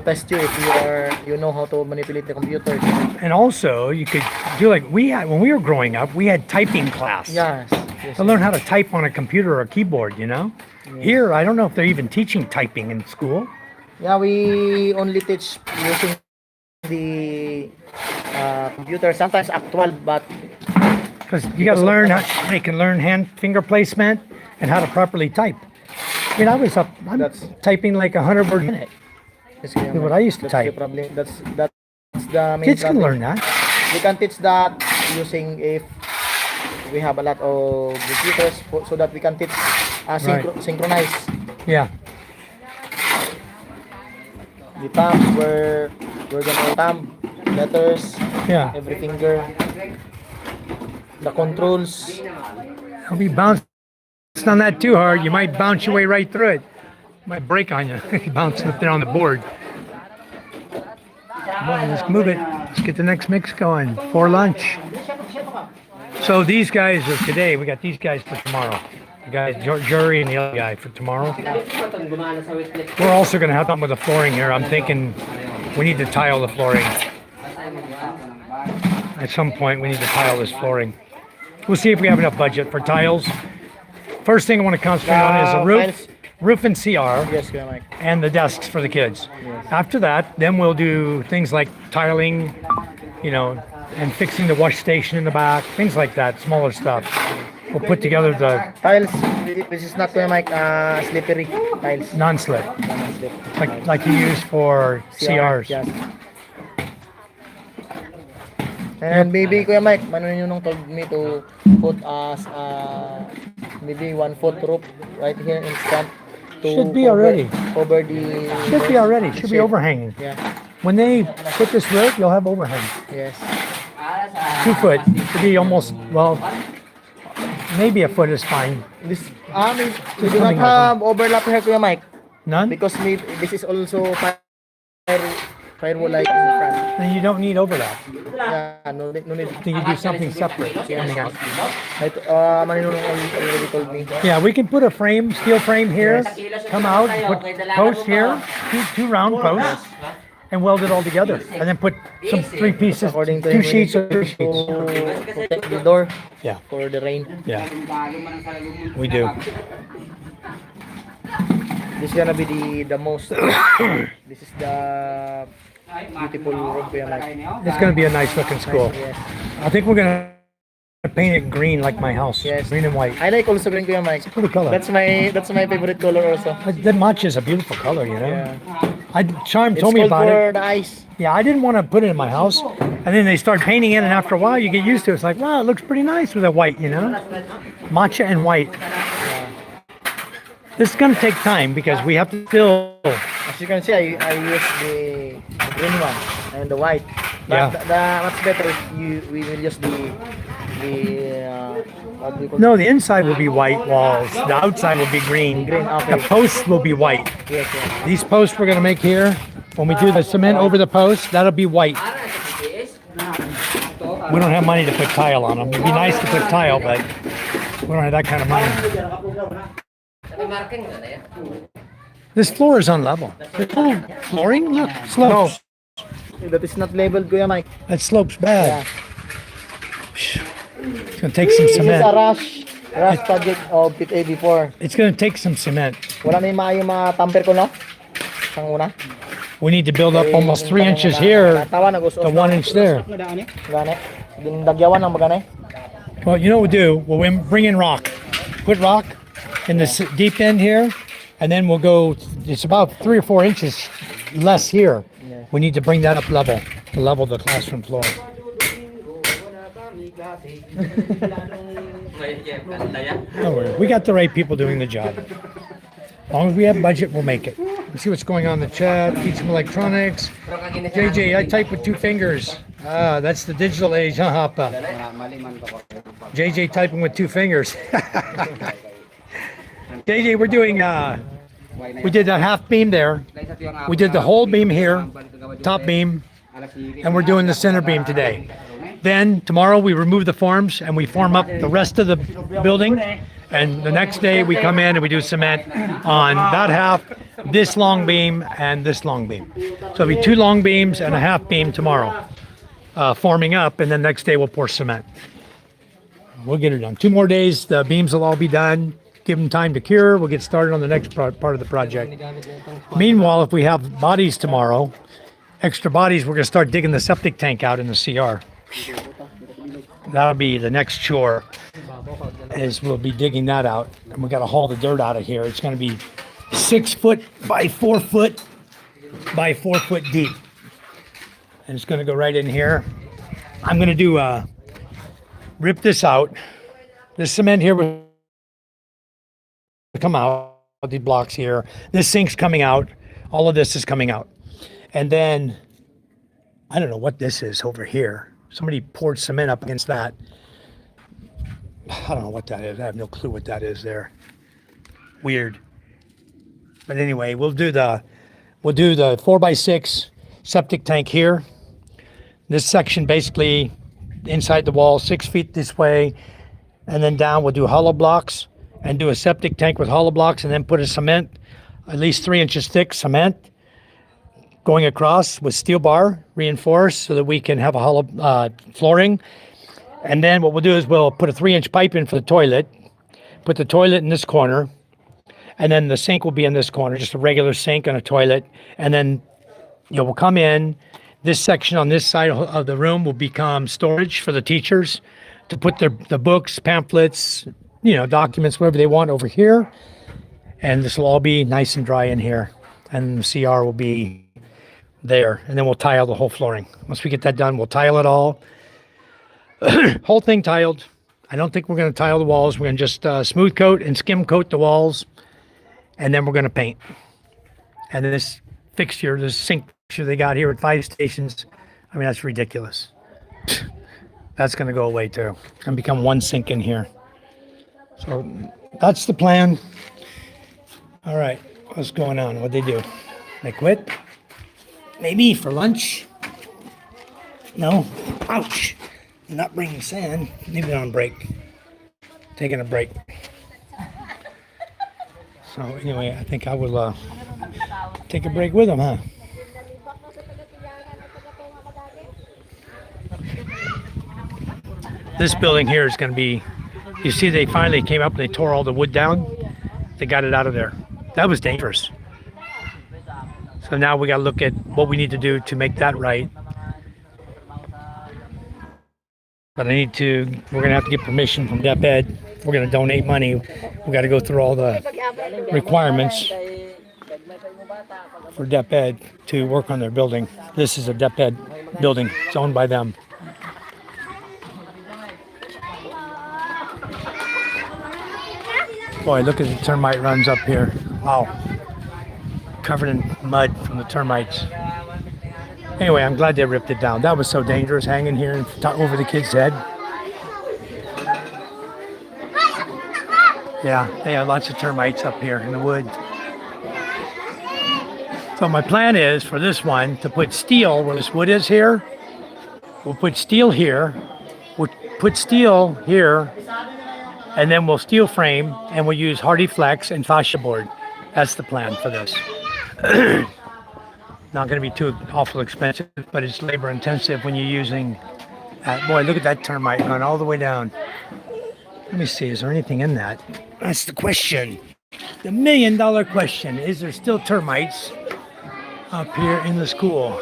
test you if you know how to manipulate the computer. And also, you could do like we had when we were growing up. We had typing class. Yes. To learn how to type on a computer or a keyboard. Here, I don't know if they're even teaching typing in school. Yeah, we only teach using the computer, sometimes actual, but Because you got to learn how they can learn finger placement and how to properly type. I I'm That's- typing like 100 words a minute. that's what I used to the type. problem. That's the main Kids can problem. learn that. We can teach that using if we have a lot of computers so that we can teach synchronize Yeah. the thumbs where we're gonna thumb letters, Yeah. every finger, the controls. Don't be bouncing on that too hard. You might bounce your way right through it. Might break on you. Bouncing up there on the board. Come on, let's move it. Let's get the next mix going for lunch. So these guys are today. We got these guys for tomorrow. The guy, Jury, and the other guy for tomorrow. We're also going to have something with the flooring here. I'm thinking we need to tile the flooring. At some point, we need to tile this flooring. We'll see if we have enough budget for tiles. First thing I want to concentrate on is the roof and CR, Yes, Kuya Mike. and the desks for the kids. After that, then we'll do things like tiling, and fixing the wash station in the back, things like that, smaller stuff. We'll put together the Tiles. This is not Kuya Mike slippery tiles. non-slip, Non-slip. like you use for CRs. Yes. And maybe Kuya Mike, Manuel Yunong told me to put us maybe 1 foot roof right here in front. To Should be already. Cover the. Should be already. Should be shade. overhanging. Yeah. When they put this roof, you'll have overhang. Yes. 2 foot. Should be almost, well, maybe a foot is fine. This we do not coming have overlap here, Kuya Mike, None? because this is also firewall light in front. Then you don't need overlap. Yeah, no need. Then you do something separate coming out. Manuel already told me. Yeah, we can put a frame, steel frame here, come out, put posts here, two round posts, and weld it all together. And then put some 3 pieces, According to 2 him, sheets or 3 to sheets. protect the door Yeah, for the rain. yeah, we do. This is gonna be the most. This is the beautiful room, Kuya Mike. It's going to be a nice looking school. Yes. I think we're going to paint it green like my house, Yes. green and white. I like also green, Kuya Mike. Pretty color. That's my favorite color also. The matcha is a beautiful color, Yeah. Charm It's told me called about for it. the eyes. Yeah, I didn't want to put it in my house. And then they start painting it, and after a while, you get used to it. It's like, wow, it looks pretty nice with a white, Matcha and white. This is going to take time because we have to still. As you can see, I use the green one and the white. Yeah. But what's better if we will use the what do you call No, the inside will be white walls. The outside will be green. Green, okay. The posts will be white. Yes, yes. These posts we're going to make here, when we do the cement over the posts, that'll be white. We don't have money to put tile on them. It'd be nice to put tile, but we don't have that kind of money. This floor is unlevel. Flooring? Look, slopes. That is not labeled, Kuya Mike. That slope's bad. Yeah. It's going to take some This is a cement. rush. Last project of Pit A before. It's going to take some cement. Wala na yung mga tamper ko, no? Sang una. We need to build up almost 3 inches here to 1 inch there. Gane. Dagyawan ang magane. Well, you know what we'll do? We'll bring in rock. Put rock in the deep end here, and then we'll go, it's about 3 or 4 inches less here. We need to bring that up level, to level the classroom floor. Don't worry, we got the right people doing the job. As long as we have budget, we'll make it. Let's see what's going on in the chat. Teach some electronics. JJ, I type with 2 fingers. Ah, that's the digital age, huh, Hapa? JJ typing with 2 fingers. JJ, we're doing, we did a half beam there. We did the whole beam here, top beam, and we're doing the center beam today. Then tomorrow we remove the forms and we form up the rest of the building. And the next day we come in and we do cement on that half, this long beam, and this long beam. So it'll be 2 long beams and a half beam tomorrow, forming up, and then next day we'll pour cement. We'll get it done. 2 more days, the beams will all be done. Give them time to cure. We'll get started on the next part of the project. Meanwhile, if we have bodies tomorrow, extra bodies, we're going to start digging the septic tank out in the CR. That'll be the next chore, is we'll be digging that out, and we got to haul the dirt out of here. It's going to be 6 foot by 4 foot by 4 foot deep, and it's going to go right in here. I'm going to do rip this out. This cement here will come out. The blocks here. This sink's coming out. All of this is coming out, and then I don't know what this is over here. Somebody poured cement up against that. I don't know what that is. I have no clue what that is there. Weird. But anyway, we'll do the 4x6 septic tank here. This section basically inside the wall, 6 feet this way, and then down we'll do hollow blocks and do a septic tank with hollow blocks, and then put a cement, at least 3 inches thick cement, going across with steel bar reinforced so that we can have a hollow flooring. And then what we'll do is we'll put a 3-inch pipe in for the toilet, put the toilet in this corner, and then the sink will be in this corner, just a regular sink and a toilet. And then we'll come in. This section on this side of the room will become storage for the teachers to put the books, pamphlets, documents, whatever they want over here. And this will all be nice and dry in here. And the CR will be there, and then we'll tile the whole flooring. Once we get that done, we'll tile it all. Whole thing tiled. I don't think we're going to tile the walls. We're going to just smooth coat and skim coat the walls, and then we're going to paint. And then this fixture, this sink fixture they got here at 5 stations, I mean, that's ridiculous. That's going to go away too. It's going to become 1 sink in here. So that's the plan. All right, what's going on? What'd they do? They quit? Maybe for lunch? No? Ouch! They're not bringing sand. Maybe they're on break. Taking a break. So anyway, I think I will take a break with them, huh? This building here is going to be, you see they finally came up and they tore all the wood down. They got it out of there. That was dangerous. So now we got to look at what we need to do to make that right. But we're going to have to get permission from DepEd. If we're going to donate money, we got to go through all the requirements for DepEd to work on their building. This is a DepEd building. It's owned by them. Boy, look at the termite runs up here. Wow. Covered in mud from the termites. Anyway, I'm glad they ripped it down. That was so dangerous, hanging here over the kid's head. Yeah, they have lots of termites up here in the wood. So my plan is for this one to put steel where this wood is here. We'll put steel here. We'll put steel here, and then we'll steel frame, and we'll use Hardy Flex and fascia board. That's the plan for this. Not going to be too awful expensive, but it's labor intensive when you're using. Boy, look at that termite run all the way down. Let me see, is there anything in that? That's the question. The $1,000,000 question. Is there still termites up here in the school?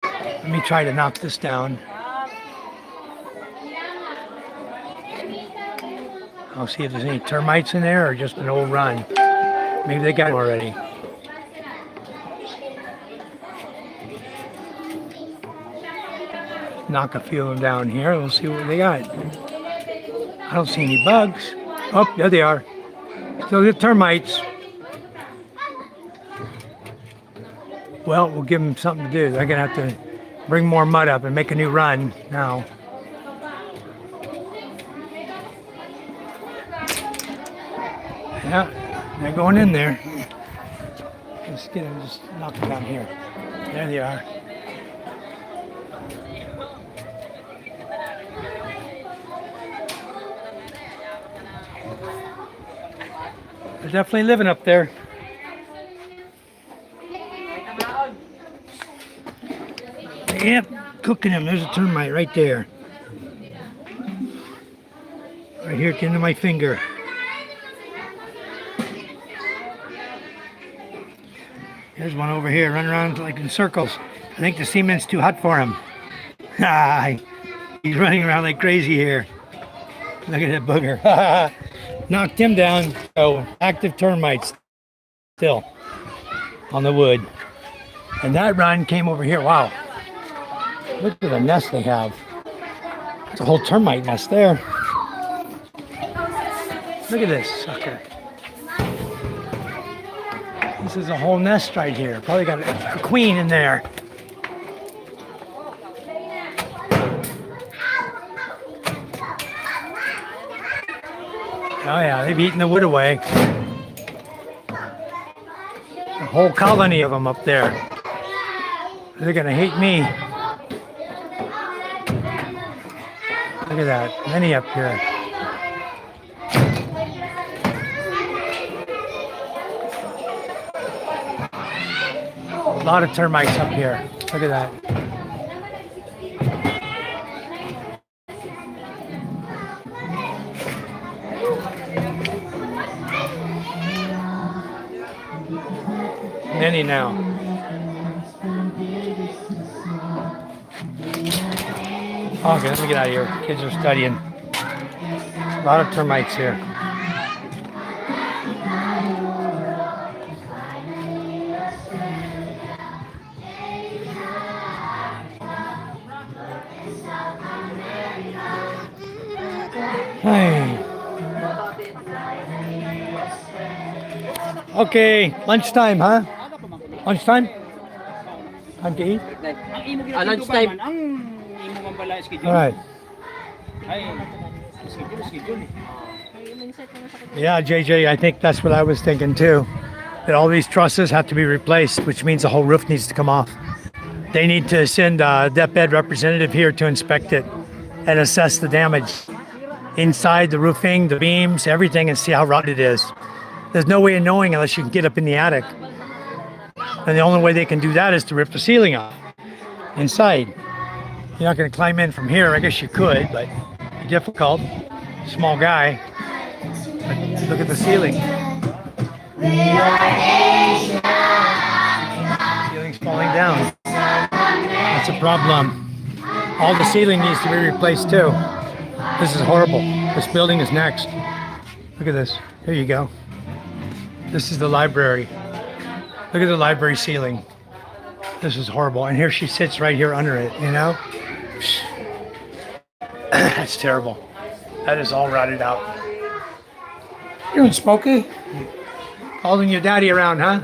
Let me try to knock this down. I'll see if there's any termites in there or just an old run. Maybe they got them already. Knock a few of them down here. We'll see what they got. I don't see any bugs. Oh, there they are. Still the termites. Well, we'll give them something to do. They're going to have to bring more mud up and make a new run now. Yeah, they're going in there. Let's get them, just knock them down here. There they are. They're definitely living up there. Yep, cooking them. There's a termite right there. Right here at the end of my finger. There's one over here running around like in circles. I think the cement's too hot for him. He's running around like crazy here. Look at that booger. Knocked him down. So active termites still on the wood. And that run came over here. Wow. Look at the nest they have. It's a whole termite nest there. Look at this sucker. This is a whole nest right here. Probably got a queen in there. Oh yeah, they've eaten the wood away. A whole colony of them up there. They're gonna hate me. Look at that, many up here. A lot of termites up here. Look at that. Many now. Okay, let me get out of here. Kids are studying. A lot of termites here. Hey. Okay, lunchtime, huh? Lunchtime? Time to eat? Lunchtime. All right. Yeah, JJ, I think that's what I was thinking too. That all these trusses have to be replaced, which means the whole roof needs to come off. They need to send a DepEd representative here to inspect it and assess the damage inside the roofing, the beams, everything, and see how rotted it is. There's no way of knowing unless you can get up in the attic. And the only way they can do that is to rip the ceiling off inside. You're not going to climb in from here. I guess you could, but it'd be difficult. Small guy. But look at the ceiling. Ceiling's falling down. That's a problem. All the ceiling needs to be replaced too. This is horrible. This building is next. Look at this. Here you go. This is the library. Look at the library ceiling. This is horrible. And here she sits right here under it, you know? That's terrible. That is all rotted out. You doing Smokey? Following your daddy around, huh?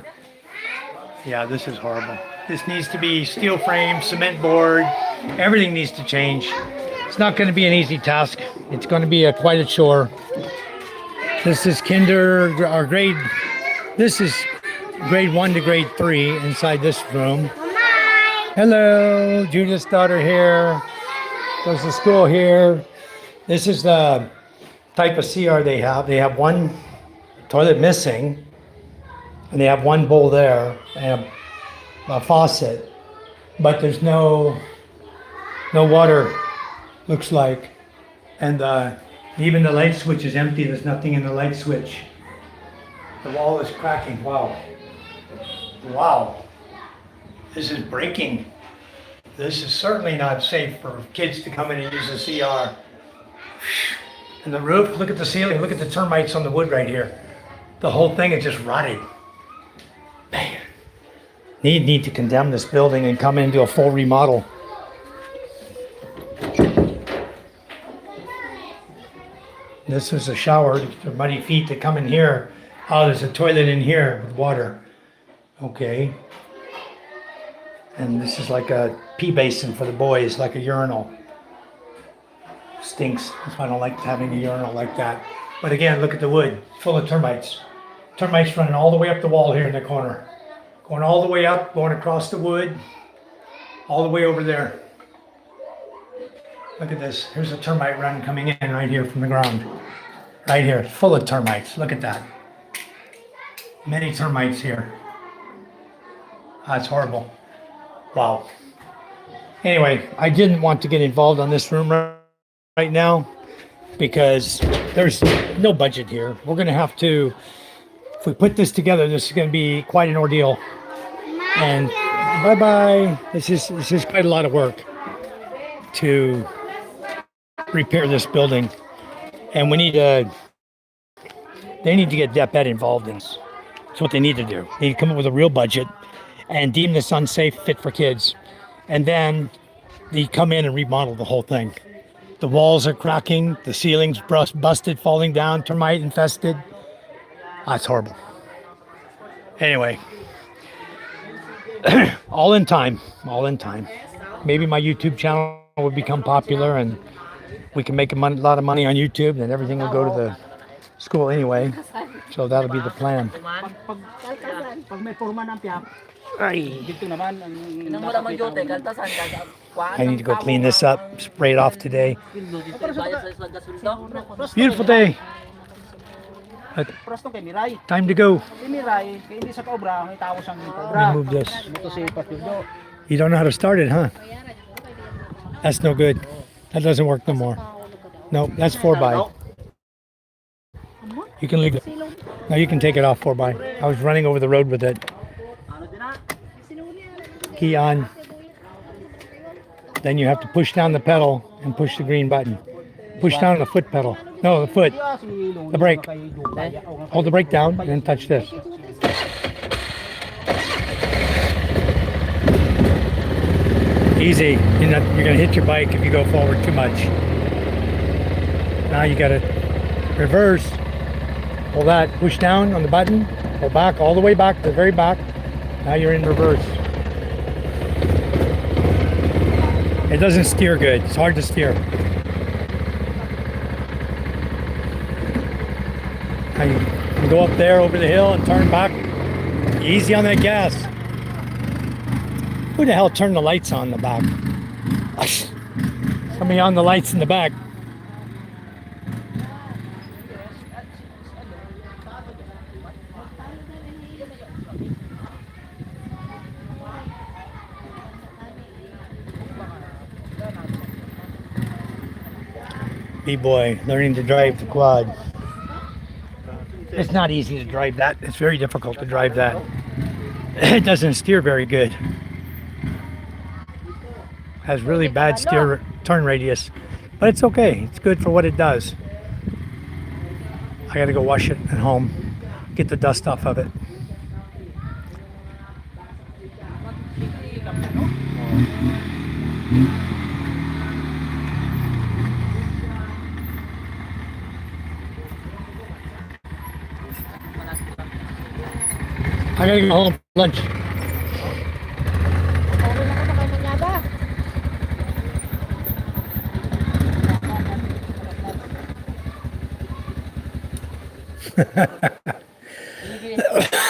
Yeah, this is horrible. This needs to be steel frame, cement board. Everything needs to change. It's not going to be an easy task. It's going to be quite a chore. This is grade. This is grade 1 to grade 3 inside this room. Hello, Judith's daughter here. Goes to school here. This is the type of CR they have. They have one toilet missing, and they have one bowl there and a faucet, but there's no water. Looks like And even the light switch is empty. There's nothing in the light switch. The wall is cracking. Wow. Wow. This is breaking. This is certainly not safe for kids to come in and use the CR. And the roof, look at the ceiling. Look at the termites on the wood right here. The whole thing is just rotted. Man. Need to condemn this building and come in and do a full remodel. This is a shower, the muddy feet that come in here. Oh, there's a toilet in here with water. Okay. And this is like a pee basin for the boys, like a urinal. Stinks. That's why I don't like having a urinal like that. But again, look at the wood, full of termites. Termites running all the way up the wall here in the corner. Going all the way up, going across the wood, all the way over there. Look at this. Here's a termite run coming in right here from the ground. Right here, full of termites. Look at that. Many termites here. That's horrible. Wow. Anyway, I didn't want to get involved on this room right now because there's no budget here. We're going to have to, if we put this together, this is going to be quite an ordeal. And bye-bye. This is quite a lot of work to repair this building. And we need they need to get DepEd involved in this. That's what they need to do. They need to come up with a real budget and deem this unsafe, fit for kids. And then they come in and remodel the whole thing. The walls are cracking, the ceiling's busted, falling down, termite infested. That's horrible. Anyway, all in time. Maybe my YouTube channel will become popular and we can make a lot of money on YouTube and everything will go to the school anyway. So that'll be the plan. Pag may forma ng piyak, Ay. dito naman ang I need to go clean this up, spray it off today. Beautiful day. But Prosto kay Miray. time to go. Si Miray, kay hindi sa Cobra, may tao siyang Cobra. Let me move this. Ito si Patyudo. You don't know how to start it, huh? That's no good. That doesn't work no more. No, that's 4x. You can leave it. No, you can take it off 4x. I was running over the road with it. Key on. Then you have to push down the pedal and push the green button. Push down the foot pedal. No, the foot. The brake. Hold the brake down and then touch this. Easy. You're going to hit your bike if you go forward too much. Now you got to reverse. Pull that. Push down on the button. Go back all the way back to the very back. Now you're in reverse. It doesn't steer good. It's hard to steer. Now you can go up there over the hill and turn back. Easy on that gas. Who the hell turned the lights on in the back? Somebody on the lights in the back. B-boy learning to drive the quad. It's not easy to drive that. It's very difficult to drive that. It doesn't steer very good. Has really bad turn radius, but it's okay. It's good for what it does. I gotta go wash it at home, get the dust off of it. I gotta go home for lunch.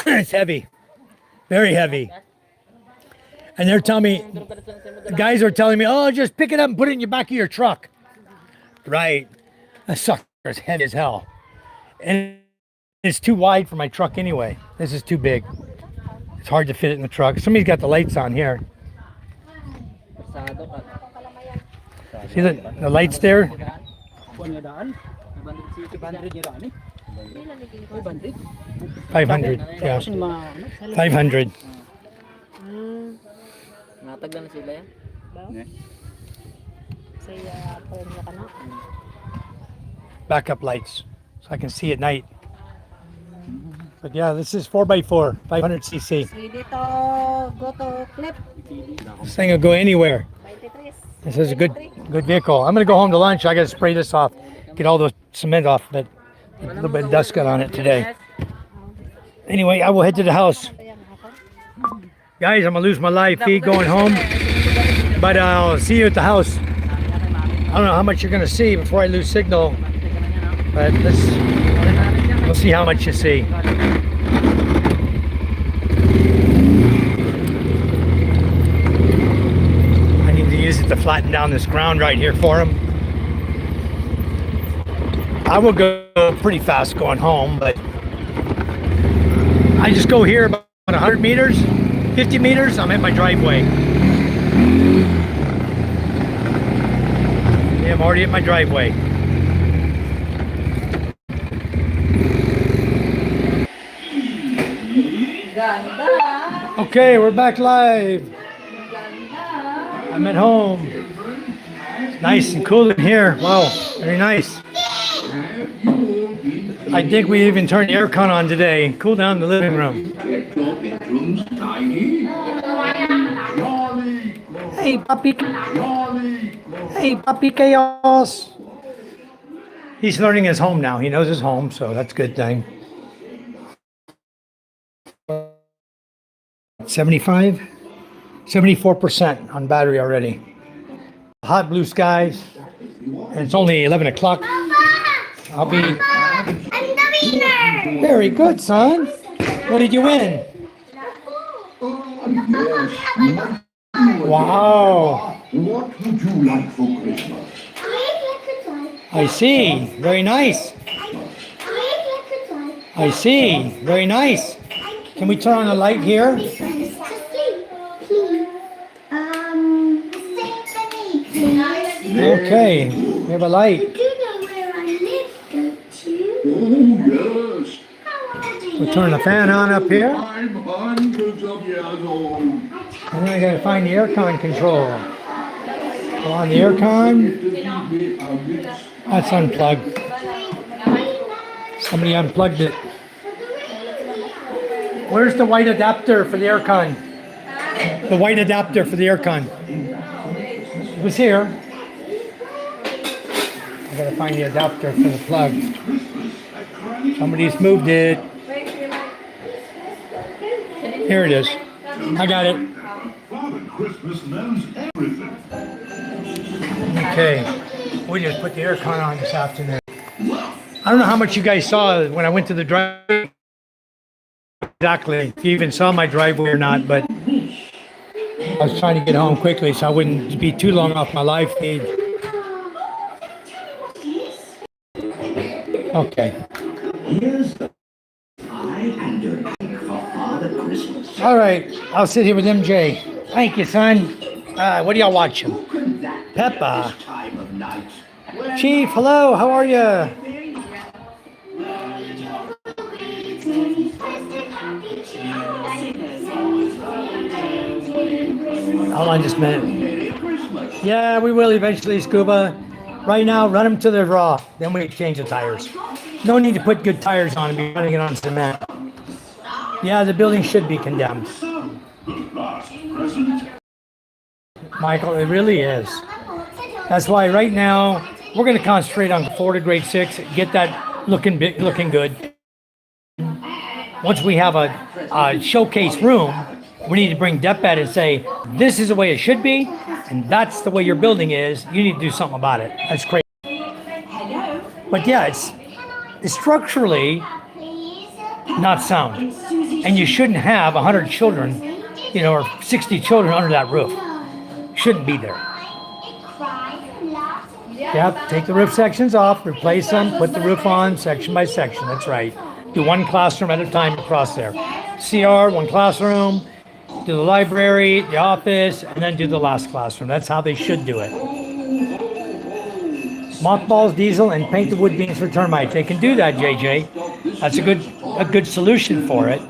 It's heavy, very heavy. And they're telling me, the guys are telling me, oh, just pick it up and put it in the back of your truck. Right. That sucker is heavy as hell. And it's too wide for my truck anyway. This is too big. It's hard to fit it in the truck. Somebody's got the lights on here. See the lights there? Kuan nga daan. 500 nga daan eh. 500. 500. Yeah. Kasi mga 500. Natagdan na sila yan. Saya phone niya ka na. Backup lights, so I can see at night. But yeah, this is 4x4, 500cc. Pwede to go to clip. This thing will go anywhere. 23. This is a good vehicle. I'm gonna go home to lunch. I gotta spray this off, get all the cement off, but a little bit of dust got on it today. Anyway, I will head to the house. Guys, I'm gonna lose my live feed going home, but I'll see you at the house. I don't know how much you're gonna see before I lose signal, but we'll see how much you see. I need to use it to flatten down this ground right here for him. I will go pretty fast going home, but I just go here about 100 meters, 50 meters, I'm at my driveway. Yeah, I'm already at my driveway. Okay, we're back live. I'm at home. It's nice and cool in here. Wow, very nice. I think we even turned the aircon on today. Cool down the living room. Hey, puppy. Hey, puppy chaos. He's learning his home now. He knows his home, so that's a good thing. 75, 74% on battery already. Hot blue skies, and it's only 11 o'clock. I'll be. I'm the winner! Very good, son. What did you win? Wow. What would you like for Christmas? I see. Very nice. I see. Very nice. Can we turn on the light here? Okay, we have a light. Do you know where I live, don't you? Oh, yes. We'll turn the fan on up here. I'm hundreds of years old. And then I gotta find the aircon control. Go on the aircon. That's unplugged. Somebody unplugged it. Where's the white adapter for the aircon? The white adapter for the aircon. It was here. I gotta find the adapter for the plug. Somebody's moved it. Here it is. I got it. Father Christmas knows everything. Okay. We just put the aircon on this afternoon. I don't know how much you guys saw when I went to the driveway. Exactly. If you even saw my driveway or not, but I was trying to get home quickly so I wouldn't be too long off my live feed. Okay. Here's the pie and your cake for Father Christmas. All right. I'll sit here with MJ. Thank you, son. What are y'all watching? Peppa. Time of night. Chief, hello. How are you? Hold on just a minute. Yeah, we will eventually, Scuba. Right now, run them to the raw. Then we change the tires. No need to put good tires on and be running it on cement. Yeah, the building should be condemned. Michael, it really is. That's why right now, we're going to concentrate on Florida grade 6, get that looking good. Once we have a showcase room, we need to bring DepEd and say, this is the way it should be, and that's the way your building is. You need to do something about it. That's crazy. But yeah, it's structurally not sound. And you shouldn't have 100 children, or 60 children under that roof. Shouldn't be there. Yep, take the roof sections off, replace them, put the roof on section by section. That's right. Do one classroom at a time across there. CR, one classroom, do the library, the office, and then do the last classroom. That's how they should do it. mothballs, diesel, and paint the wood beams for termites. They can do that, JJ. That's a good solution for it.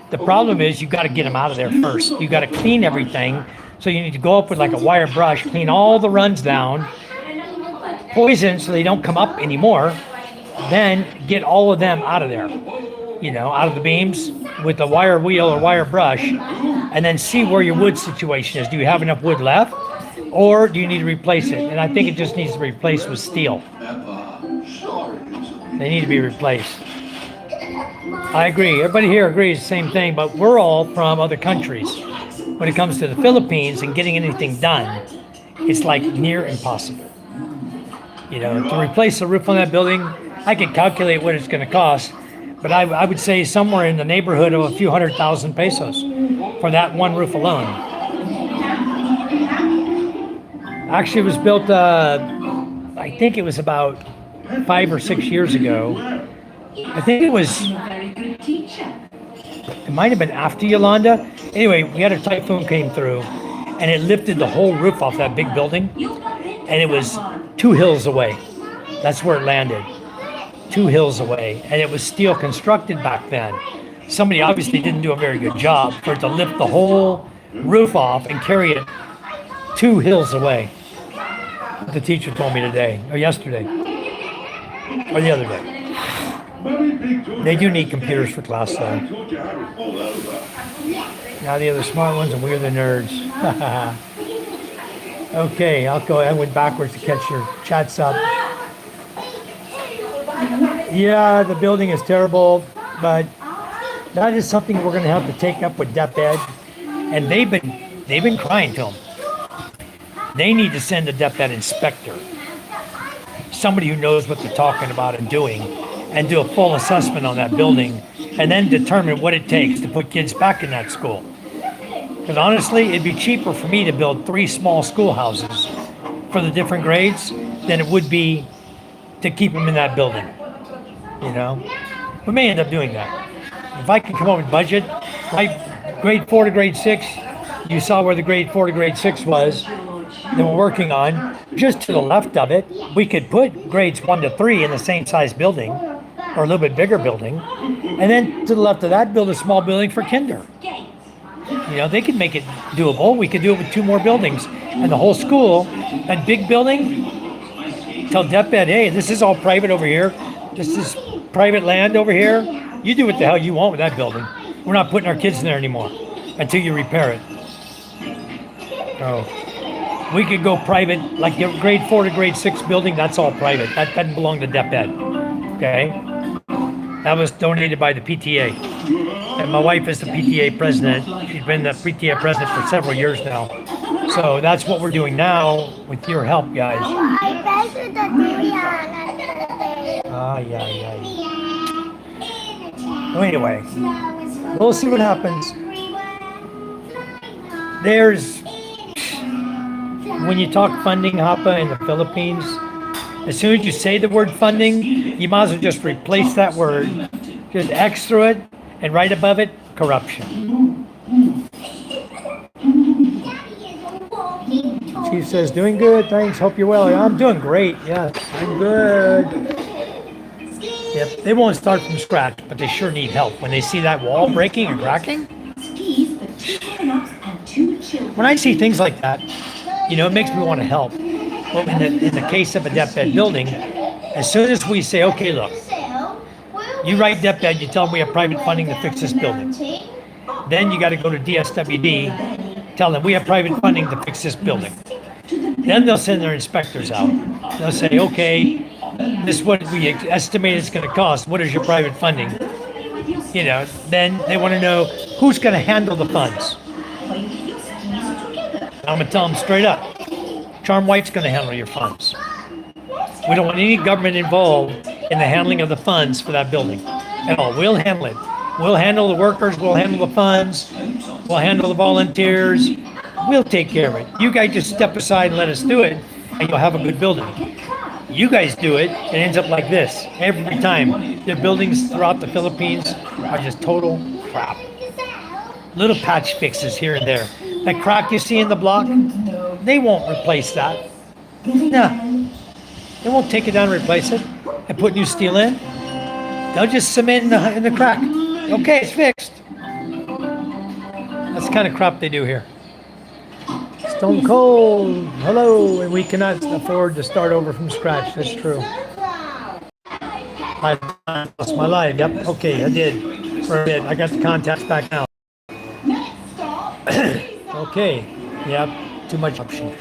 The problem is you got to get them out of there first. You got to clean everything. So you need to go up with like a wire brush, clean all the runs down, poison so they don't come up anymore. Then get all of them out of there, out of the beams with a wire wheel or wire brush, and then see where your wood situation is. Do you have enough wood left, or do you need to replace it? And I think it just needs to be replaced with steel. They need to be replaced. I agree. Everybody here agrees the same thing, but we're all from other countries. When it comes to the Philippines and getting anything done, it's like near impossible. To replace the roof on that building, I can calculate what it's going to cost, but I would say somewhere in the neighborhood of a few 100,000 pesos for that one roof alone. Actually, it was built, I think it was about 5 or 6 years ago. I think it might have been after Yolanda. Anyway, we had a typhoon came through, and it lifted the whole roof off that big building, and it was 2 hills away. That's where it landed. 2 hills away, and it was steel constructed back then. Somebody obviously didn't do a very good job for it to lift the whole roof off and carry it 2 hills away. The teacher told me today, or yesterday, or the other day. They do need computers for class though. Now the other smart ones, and we're the nerds. Okay, I'll go. I went backwards to catch your chats up. Yeah, the building is terrible, but that is something we're going to have to take up with DepEd, and they've been crying to them. They need to send a DepEd inspector, somebody who knows what they're talking about and doing, and do a full assessment on that building, and then determine what it takes to put kids back in that school. Because honestly, it'd be cheaper for me to build 3 small schoolhouses for the different grades than it would be to keep them in that building. We may end up doing that. If I can come up with budget, right, grade 4 to grade 6, you saw where the grade 4 to grade 6 was that we're working on. Just to the left of it, we could put grades 1 to 3 in the same size building, or a little bit bigger building, and then to the left of that, build a small building for kinder. They could make it doable. We could do it with 2 more buildings, and the whole school, that big building, tell DepEd, hey, this is all private over here. This is private land over here. You do what the hell you want with that building. We're not putting our kids in there anymore until you repair it. Oh, we could go private, like the grade 4 to grade 6 building, that's all private. That doesn't belong to DepEd, okay? That was donated by the PTA. And my wife is the PTA president. She's been the PTA president for several years now. So that's what we're doing now with your help, guys. Yeah. Well, anyway, we'll see what happens. When you talk funding, Hapa, in the Philippines, as soon as you say the word funding, you might as well just replace that word. Just X through it, and right above it, corruption. Chief says, doing good, thanks, hope you're well. I'm doing great, yes, I'm good. Yep, they won't start from scratch, but they sure need help. When they see that wall breaking and cracking, when I see things like that, it makes me want to help. Well, in the case of a DepEd building, as soon as we say, okay, look, you write DepEd, you tell them we have private funding to fix this building. Then you got to go to DSWD, tell them we have private funding to fix this building. Then they'll send their inspectors out. They'll say, okay, this is what we estimate it's going to cost. What is your private funding? Then they want to know who's going to handle the funds. I'm going to tell them straight up, Charm White's going to handle your funds. We don't want any government involved in the handling of the funds for that building at all. We'll handle it. We'll handle the workers, we'll handle the funds, we'll handle the volunteers. We'll take care of it. You guys just step aside and let us do it, and you'll have a good building. You guys do it, it ends up like this every time. The buildings throughout the Philippines are just total crap. Little patch fixes here and there. That crack you see in the block, they won't replace that. No. They won't take it down and replace it and put new steel in. They'll just cement in the crack. Okay, it's fixed. That's the kind of crap they do here. Stone cold. Hello, and we cannot afford to start over from scratch. That's true. I lost my life. Yep. Okay, I did for a bit. I got the contacts back now. Okay. Yep. Too much option.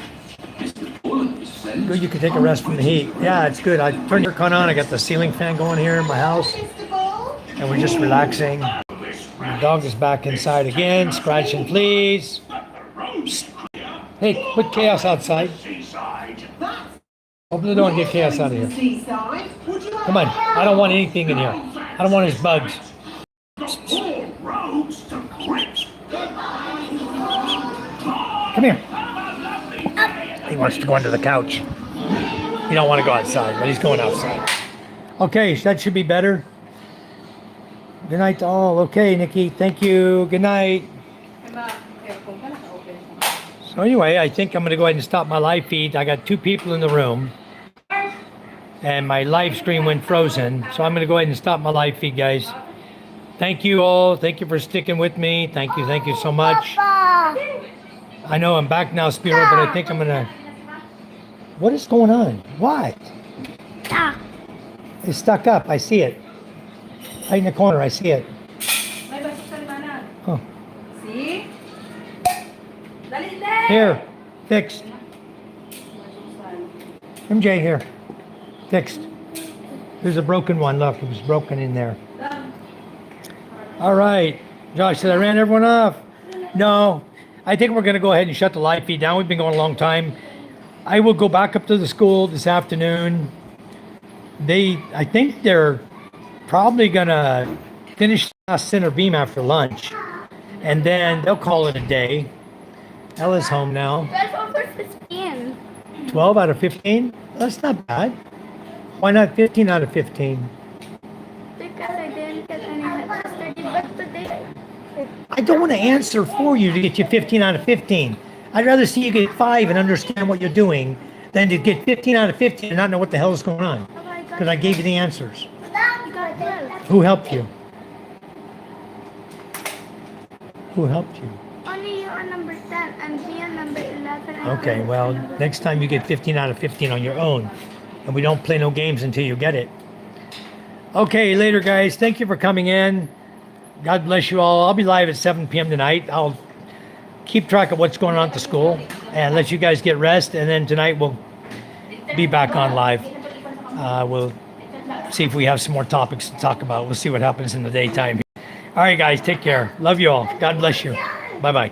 Good. You can take a rest from the heat. Yeah, it's good. I turned the aircon on. I got the ceiling fan going here in my house, and we're just relaxing. The dog is back inside again, scratching, please. Hey, put chaos outside. Open the door and get chaos out of here. Come on, I don't want anything in here. I don't want his bugs. Come here. He wants to go under the couch. He don't want to go outside, but he's going outside. Okay, that should be better. Good night to all. Okay, Nikki, thank you. Good night. So anyway, I think I'm going to go ahead and stop my live feed. I got 2 people in the room, and my live stream went frozen. So I'm going to go ahead and stop my live feed, guys. Thank you all. Thank you for sticking with me. Thank you so much. I know I'm back now, Spiro, but I think I'm going to... What is going on? What? It's stuck up. I see it. Right in the corner, I see it. Oh. See? Here, fixed. MJ, here, fixed. There's a broken one. Look, it was broken in there. All right, Josh said I ran everyone off. No, I think we're going to go ahead and shut the live feed down. We've been going a long time. I will go back up to the school this afternoon. I think they're probably going to finish the last center beam after lunch, and then they'll call it a day. Ella's home now. 12 over 15. 12 out of 15? That's not bad. Why not 15 out of 15? Because I didn't get any help yesterday, but today I don't want to answer for you to get you 15 out of 15. I'd rather see you get 5 and understand what you're doing than to get 15 out of 15 and not know what the hell is going on. Because I gave you the answers. you got 12. Who helped you? Who helped you? Only you on number 10 and me on number 11. Okay, well, next time you get 15 out of 15 on your own. And we don't play no games until you get it. Okay, later, guys. Thank you for coming in. God bless you all. I'll be live at 7 p.m. tonight. I'll keep track of what's going on at the school and let you guys get rest. And then tonight we'll be back on live. We'll see if we have some more topics to talk about. We'll see what happens in the daytime. All right, guys. Take care. Love you all. God bless you. Bye-bye.